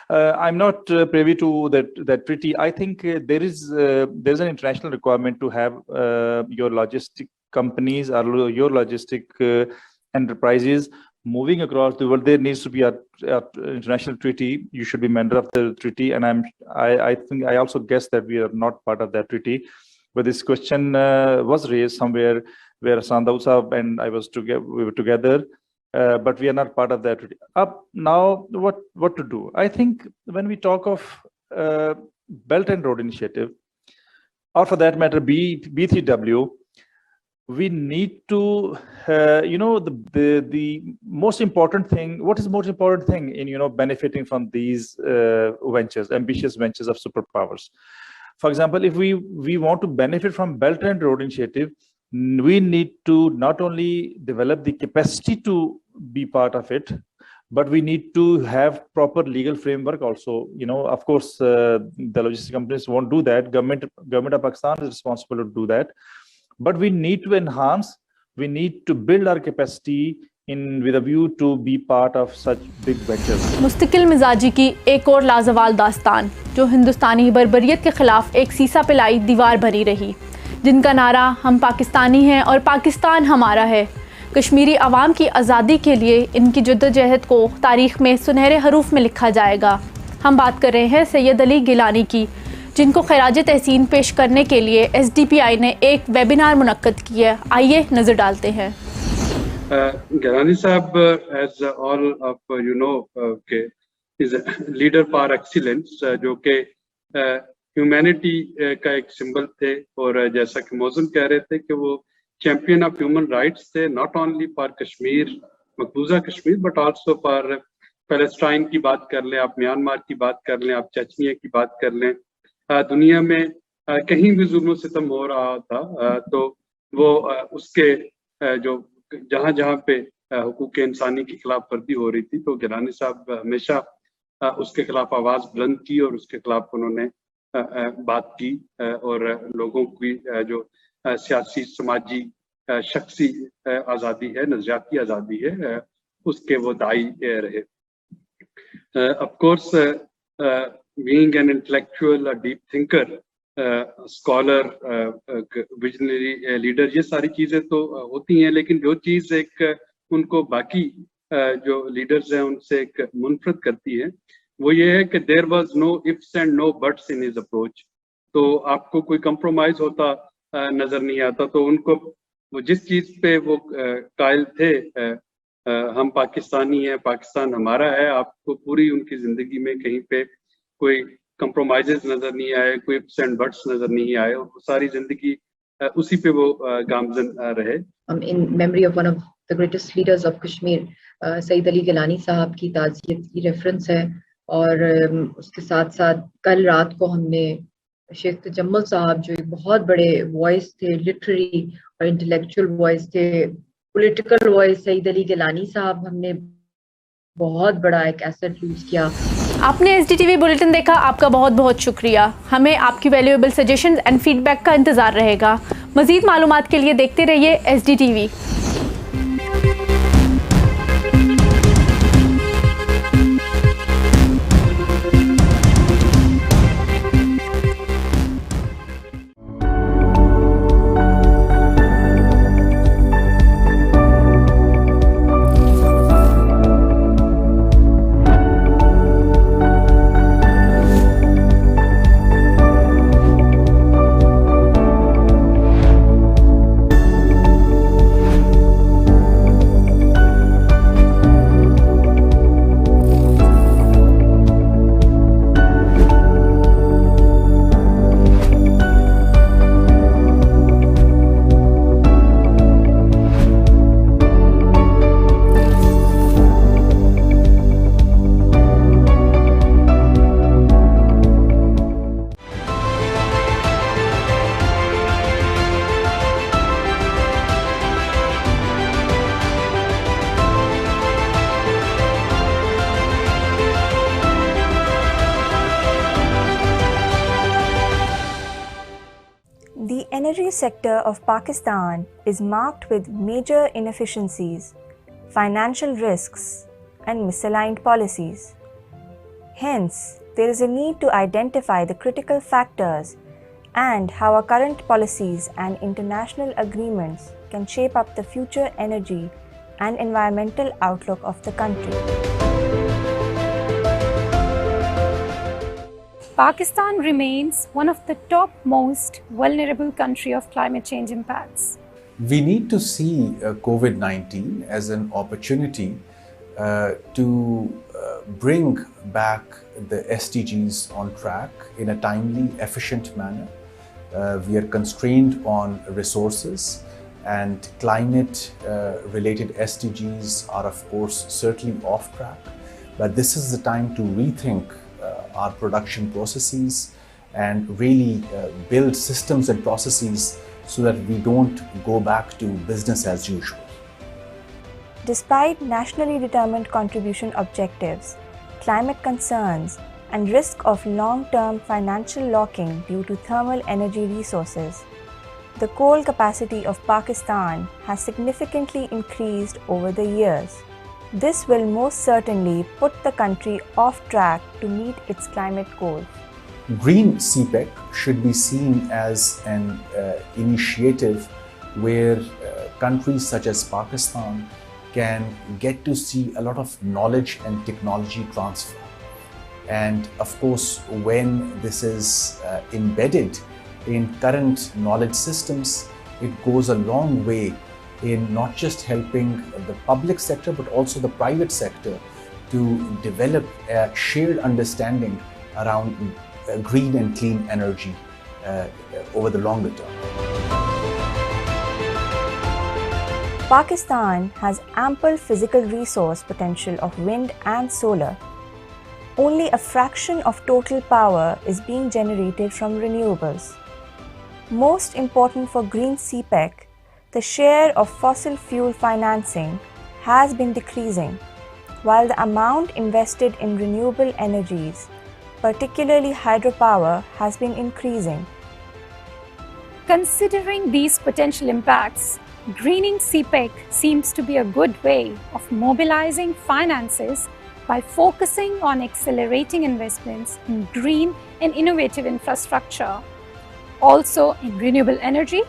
[SPEAKER 23] I'm not privy to that treaty. I think there's an international requirement to have your logistic companies or your logistic enterprises moving across the world. There needs to be a international treaty. You should be member of the treaty, and I think I also guess that we are not part of that treaty. But this question was raised somewhere where Sandaud Sahab and I we were together. But we are not part of that. Now, what to do? I think when we talk of Belt and Road Initiative, or for that matter, B3W, we need to, the most important thing. What is the most important thing in benefiting from these ventures, ambitious ventures of superpowers? For example, if we want to benefit from Belt and Road Initiative, we need to not only develop the capacity to be part of it, but we need to have proper legal framework also. Of course, the logistic companies won't do that. Government of Pakistan is responsible to do that. But we need to enhance, we need to build our capacity with a view to be part of such big ventures.
[SPEAKER 18] मुस्तकिल मिजाजी की एक और लाजवाल दास्तान, जो हिंदुस्तानी बर्बरियत के खिलाफ एक सीसा पिलाई दीवार बनी रही, जिनका नारा हम पाकिस्तानी हैं और पाकिस्तान हमारा है। कश्मीरी अवाम की आज़ादी के लिए इनकी जद्दोजहद को तारीख़ में सुनहरे हरूफ में लिखा जाएगा। हम बात कर रहे हैं सैयद अली गिलानी की, जिनको खराज तहसीन पेश करने के लिए SDPI ने एक वेबिनार मुनक्कद किया है। आइए नज़र डालते हैं।
[SPEAKER 3] गिलानी साहब, as all of you know, is a leader par excellence, जो कि ह्यूमैनिटी का एक सिंबल थे, और जैसा कि मौजूद कह रहे थे कि वो चैंपियन ऑफ ह्यूमन राइट्स थे, नॉट ओनली फॉर कश्मीर, मकबूजा Kashmir, but also for Palestine की बात कर लें, आप म्यांमार की बात कर लें, आप चचनिया की बात कर लें, दुनिया में कहीं भी जुल्म सितम हो रहा था तो वो उसके जो जहाँ पे हुकूक इंसानी की खिलाफ वर्जी हो रही थी, तो गिलानी साहब हमेशा उसके खिलाफ आवाज़ बुलंद की और उसके खिलाफ उन्होंने बात की, और लोगों की जो सियासी, समाजी, शख्सी आज़ादी है, नज़रियाती आज़ादी है, उसके वो दाई रहे। Of course being an intellectual, a deep thinker, scholar, visionary leader, ये सारी चीजें तो होती हैं, लेकिन जो चीज एक उनको बाकी जो लीडर्स हैं उनसे एक मुनफरद करती है, वो ये है कि there was no ifs and no buts in his approach। तो आपको कोई compromise होता नजर नहीं आता। तो उनको वो जिस चीज पे वो कायल थे, हम पाकिस्तानी हैं, पाकिस्तान हमारा है, आपको पूरी उनकी जिंदगी में कहीं पे कोई कंप्रोमाइजेस नजर नहीं आए, कोई इफ्स एंड बट्स नजर नहीं आए, और सारी जिंदगी उसी पे वो गामजन रहे।
[SPEAKER 24] In memory of one of the greatest leaders of Kashmir, Saeed Ali Gilani साहब की ताज़ियत की रेफरेंस है, और उसके साथ साथ कल रात को हमने शेख तजम्मुल साहब, जो एक बहुत बड़े वॉइस थे, लिटरेरी और इंटेलेक्चुअल वॉइस थे, पॉलिटिकल वॉइस, सईद अली गिलानी साहब, हमने बहुत बड़ा एक एसेट लूज किया।
[SPEAKER 18] आपने SDTV बुलेटिन देखा, आपका बहुत बहुत शुक्रिया। हमें आपकी वैल्यूएबल सजेशंस एंड फीडबैक का इंतज़ार रहेगा। मज़ीद मालूमात के लिए देखते रहिए SDTV।
[SPEAKER 4] The energy sector of Pakistan is marked with major inefficiencies, financial risks, and misaligned policies. Hence, there is a need to identify the critical factors and how our current policies and international agreements can shape up the future energy and environmental outlook of the country.
[SPEAKER 5] Pakistan remains one of the top most vulnerable country of climate change impacts.
[SPEAKER 6] We need to see COVID-19 as an opportunity to bring back the SDGs on track in a timely, efficient manner. We are constrained on resources, and climate-related SDGs are, of course, certainly off track. But this is the time to rethink our production processes and really build systems and processes so that we don't go back to business as usual.
[SPEAKER 4] Despite nationally determined contribution objectives, climate concerns, and risk of long-term financial locking due to thermal energy resources, the coal capacity of Pakistan has significantly increased over the years. This will most certainly put the country off track to meet its climate goals.
[SPEAKER 6] Green CPEC should be seen as an initiative where countries such as Pakistan can get to see a lot of knowledge and technology transfer. And of course, when this is embedded in current knowledge systems, it goes a long way in not just helping the public sector, but also the private sector to develop a shared understanding around green and clean energy over the longer term.
[SPEAKER 4] Pakistan has ample physical resource potential of wind and solar. Only a fraction of total power is being generated from renewables. Most important for green CPEC, the share of fossil fuel financing has been decreasing, while the amount invested in renewable energies, particularly hydropower, has been increasing.
[SPEAKER 5] Considering these potential impacts, greening CPEC seems to be a good way of mobilizing finances by focusing on accelerating investments in green and innovative infrastructure, also in renewable energy,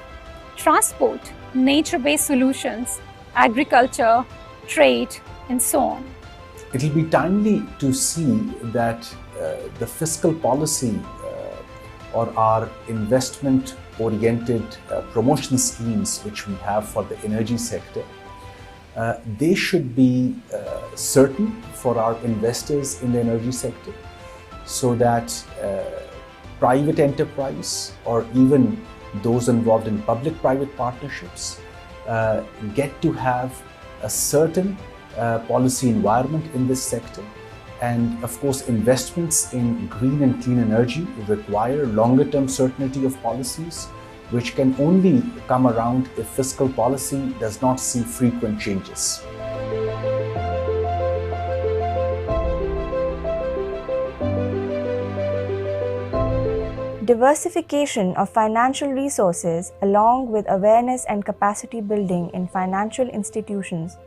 [SPEAKER 5] transport, nature-based solutions, agriculture, trade, and so on.
[SPEAKER 6] It will be timely to see that the fiscal policy or our investment-oriented promotion schemes which we have for the energy sector, they should be certain for our investors in the energy sector, so that private enterprise or even those involved in public-private partnerships get to have a certain policy environment in this sector. And of course, investments in green and clean energy require longer-term certainty of policies, which can only come around if fiscal policy does not see frequent changes.
[SPEAKER 4] Diversification of financial resources along with awareness and capacity building in financial institutions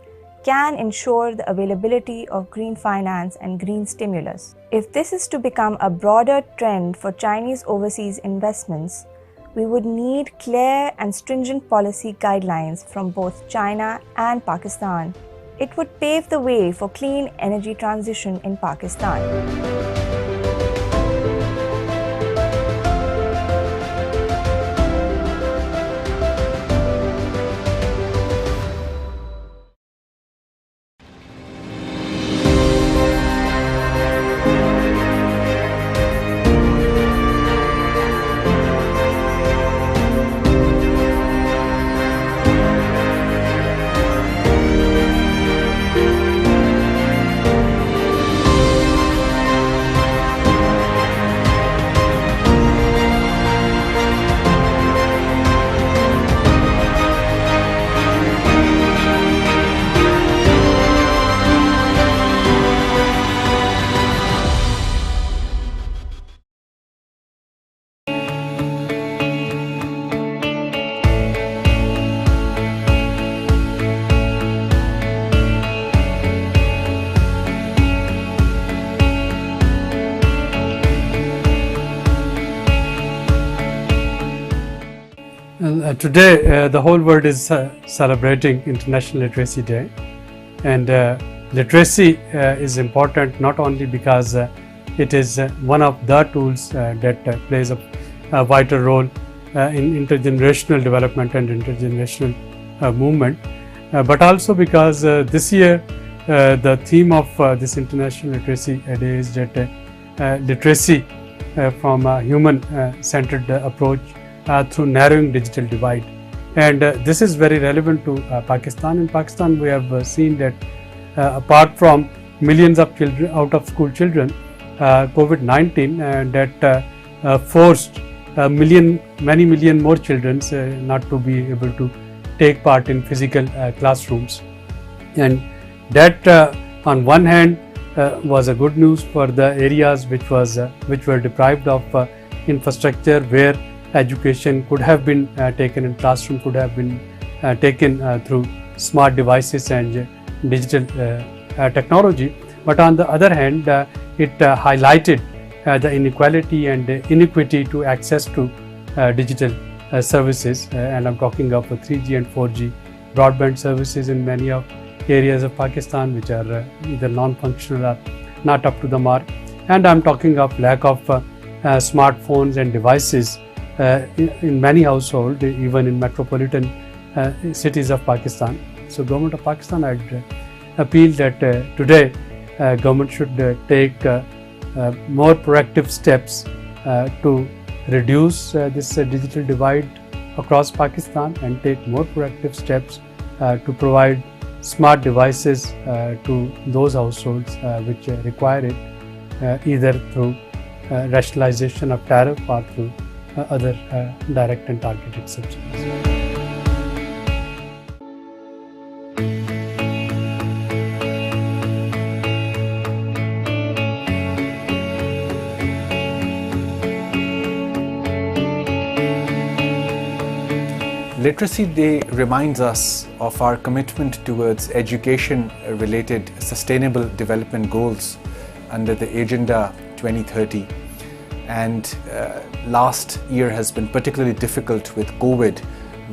[SPEAKER 4] can ensure the availability of green finance and green stimulus. If this is to become a broader trend for Chinese overseas investments, we would need clear and stringent policy guidelines from both China and Pakistan. It would pave the way for clean energy transition in Pakistan.
[SPEAKER 3] Today, the whole world is celebrating International Literacy Day, and literacy is important not only because it is one of the tools that plays a vital role in intergenerational development and intergenerational movement, but also because this year the theme of this International Literacy Day is that literacy from a human-centered approach through narrowing digital divide. And this is very relevant to Pakistan. In Pakistan, we have seen that apart from millions of children, out-of-school children, COVID-19 that forced many million more children not to be able to take part in physical classrooms. And that on one hand was a good news for the areas which were deprived of infrastructure, where education could have been taken in classroom, could have been taken through smart devices and digital technology. But on the other hand, it highlighted the inequality and inequity to access to digital services, and I'm talking of 3G and 4G broadband services in many of areas of Pakistan which are either non-functional or not up to the mark. And I'm talking of lack of smartphones and devices in many households, even in metropolitan cities of Pakistan. So government of Pakistan, I'd appeal that today government should take more proactive steps to reduce this digital divide across Pakistan, and take more proactive steps to provide smart devices to those households which require it, either through rationalization of tariff or through other direct and targeted subsidies.
[SPEAKER 6] Literacy Day reminds us of our commitment towards education-related sustainable development goals under the Agenda 2030. And last year has been particularly difficult with COVID,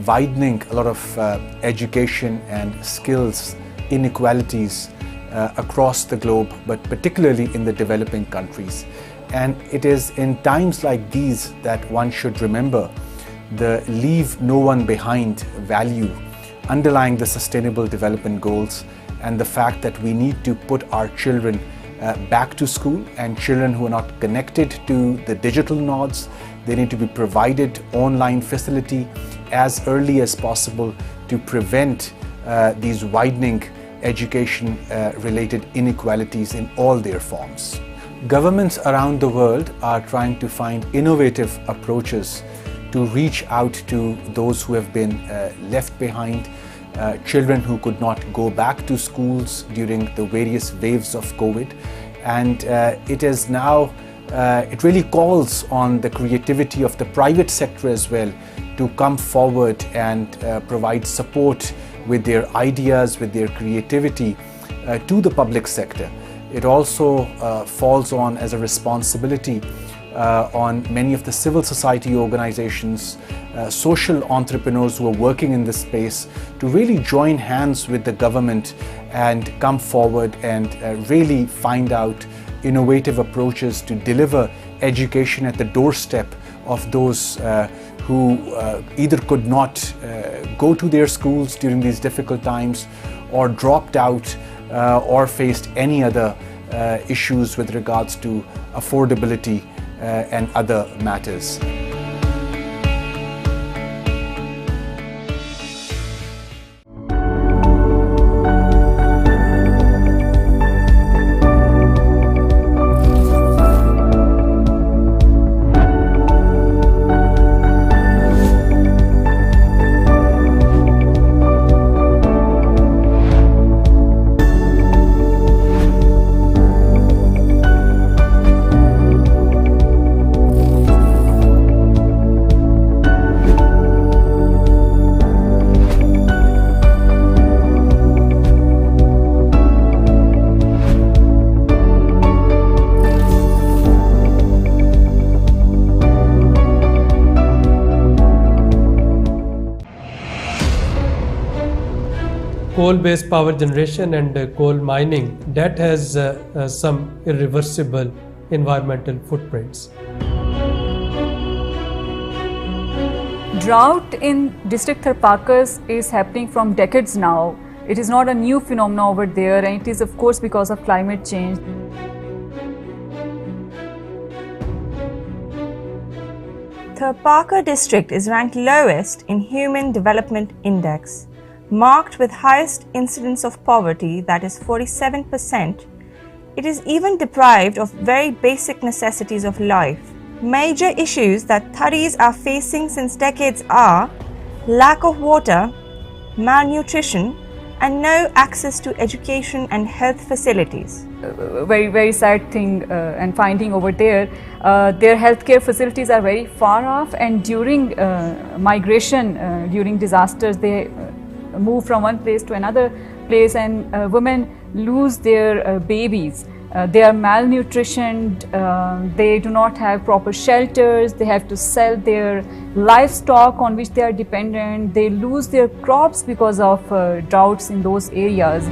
[SPEAKER 6] widening a lot of education and skills inequalities across the globe, but particularly in the developing countries. And it is in times like these that one should remember the leave no one behind value underlying the Sustainable Development Goals, and the fact that we need to put our children back to school, and children who are not connected to the digital nodes, they need to be provided online facility as early as possible to prevent these widening education related inequalities in all their forms. Governments around the world are trying to find innovative approaches to reach out to those who have been left behind, children who could not go back to schools during the various waves of COVID. And it is now it really calls on the creativity of the private sector as well to come forward and provide support with their ideas, with their creativity to the public sector. It also falls on as a responsibility on many of the civil society organizations, social entrepreneurs who are working in this space to really join hands with the government and come forward and really find out innovative approaches to deliver education at the doorstep of those who either could not go to their schools during these difficult times or dropped out or faced any other issues with regards to affordability and other matters.
[SPEAKER 7] Coal-based power generation and coal mining, that has some irreversible environmental footprints.
[SPEAKER 13] Drought in district Tharpakas is happening from decades now. It is not a new phenomenon over there, and it is of course because of climate change.
[SPEAKER 4] Tharpaka district is ranked lowest in Human Development Index, marked with highest incidence of poverty, that is 47%. It is even deprived of very basic necessities of life. Major issues that Tharis are facing since decades are lack of water, malnutrition, and no access to education and health facilities.
[SPEAKER 13] Very sad thing and finding over there. Their healthcare facilities are very far off, and during migration, during disasters, they move from one place to another place, and women lose their babies. They are malnutritioned, they do not have proper shelters, they have to sell their livestock on which they are dependent, they lose their crops because of droughts in those areas.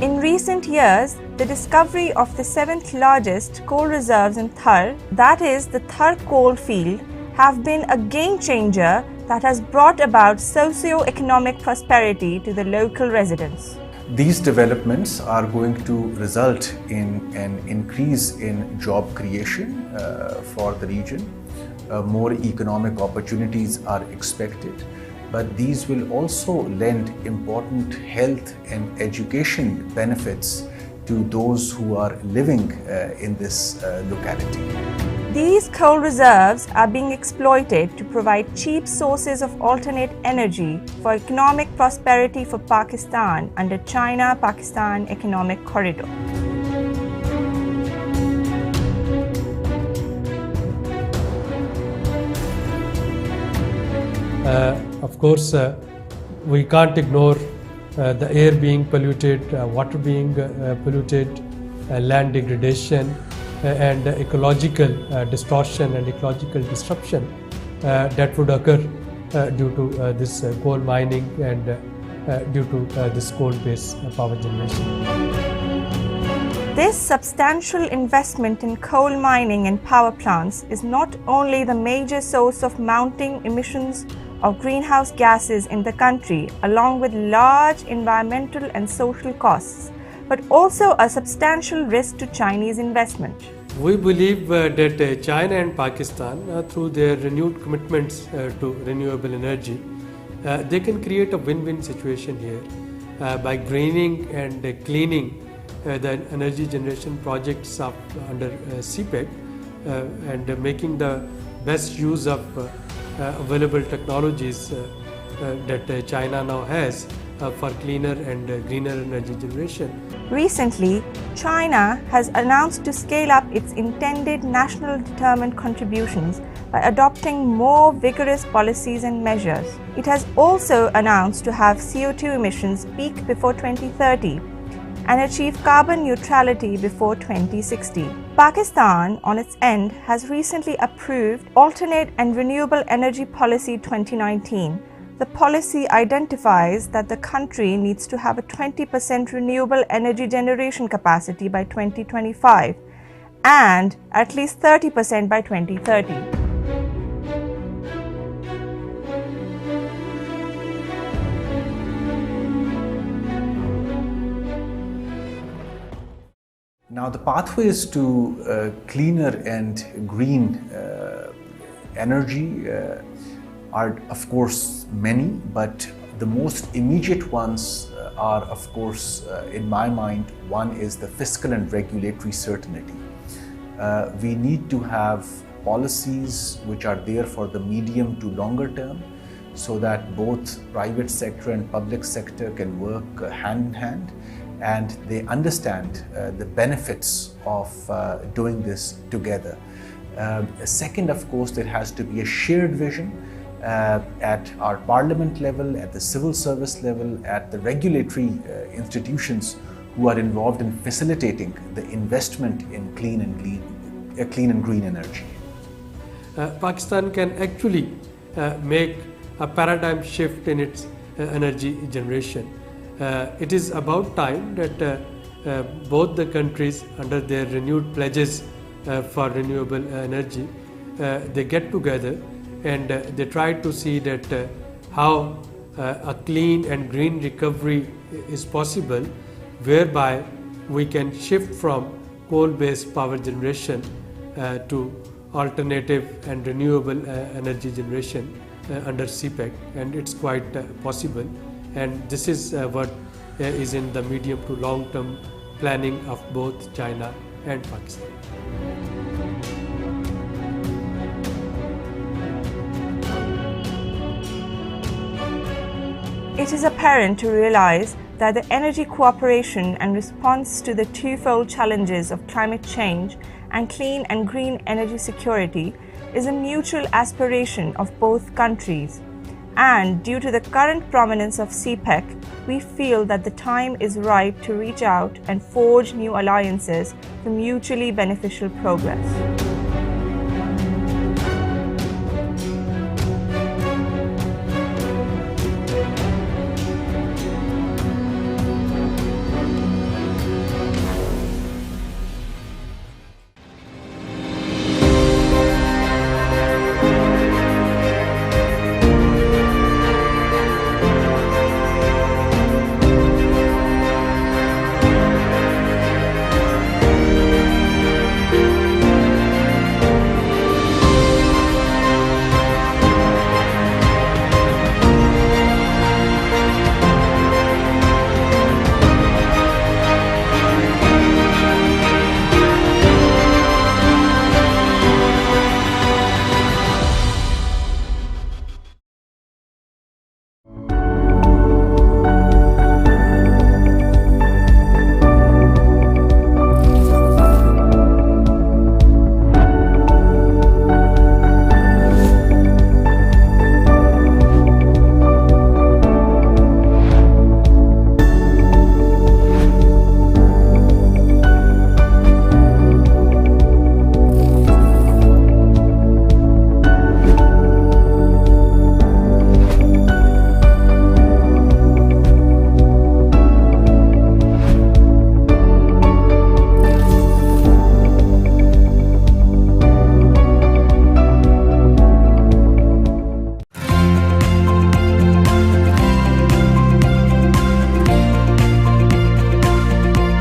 [SPEAKER 4] In recent years, the discovery of the 7th largest coal reserves in Thar, that is the Thar coal field, have been a game changer that has brought about socio-economic prosperity to the local residents.
[SPEAKER 6] These developments are going to result in an increase in job creation for the region. More economic opportunities are expected, but these will also lend important health and education benefits to those who are living in this locality.
[SPEAKER 4] These coal reserves are being exploited to provide cheap sources of alternate energy for economic prosperity for Pakistan under China-Pakistan Economic Corridor.
[SPEAKER 7] Of course, we can't ignore the air being polluted, water being polluted, land degradation, and ecological distortion and ecological disruption that would occur due to this coal mining and due to this coal-based power generation.
[SPEAKER 4] This substantial investment in coal mining and power plants is not only the major source of mounting emissions of greenhouse gases in the country, along with large environmental and social costs, but also a substantial risk to Chinese investment.
[SPEAKER 7] We believe that China and Pakistan, through their renewed commitments to renewable energy, they can create a win-win situation here by greening and cleaning the energy generation projects up under CPEC and making the best use of available technologies that China now has. for cleaner and greener energy generation.
[SPEAKER 4] Recently, China has announced to scale up its intended national determined contributions by adopting more vigorous policies and measures. It has also announced to have CO2 emissions peak before 2030 and achieve carbon neutrality before 2060. Pakistan, on its end, has recently approved Alternate and Renewable Energy Policy 2019. The policy identifies that the country needs to have a 20% renewable energy generation capacity by 2025 and at least 30% by 2030.
[SPEAKER 6] Now, the pathways to cleaner and green energy are, of course, many, but the most immediate ones are, of course, in my mind, one is the fiscal and regulatory certainty. We need to have policies which are there for the medium to longer term, so that both private sector and public sector can work hand in hand, and they understand the benefits of doing this together. Second, of course, there has to be a shared vision at our parliament level, at the civil service level, at the regulatory institutions who are involved in facilitating the investment in clean and green energy.
[SPEAKER 7] Pakistan can actually make a paradigm shift in its energy generation. It is about time that both the countries, under their renewed pledges for renewable energy, they get together and they try to see that how a clean and green recovery is possible, whereby we can shift from coal-based power generation to alternative and renewable energy generation under CPEC, and it's quite possible. And this is what is in the medium to long-term planning of both China and Pakistan.
[SPEAKER 4] It is apparent to realize that the energy cooperation and response to the twofold challenges of climate change and clean and green energy security is a mutual aspiration of both countries. And due to the current prominence of CPEC, we feel that the time is ripe to reach out and forge new alliances for mutually beneficial progress.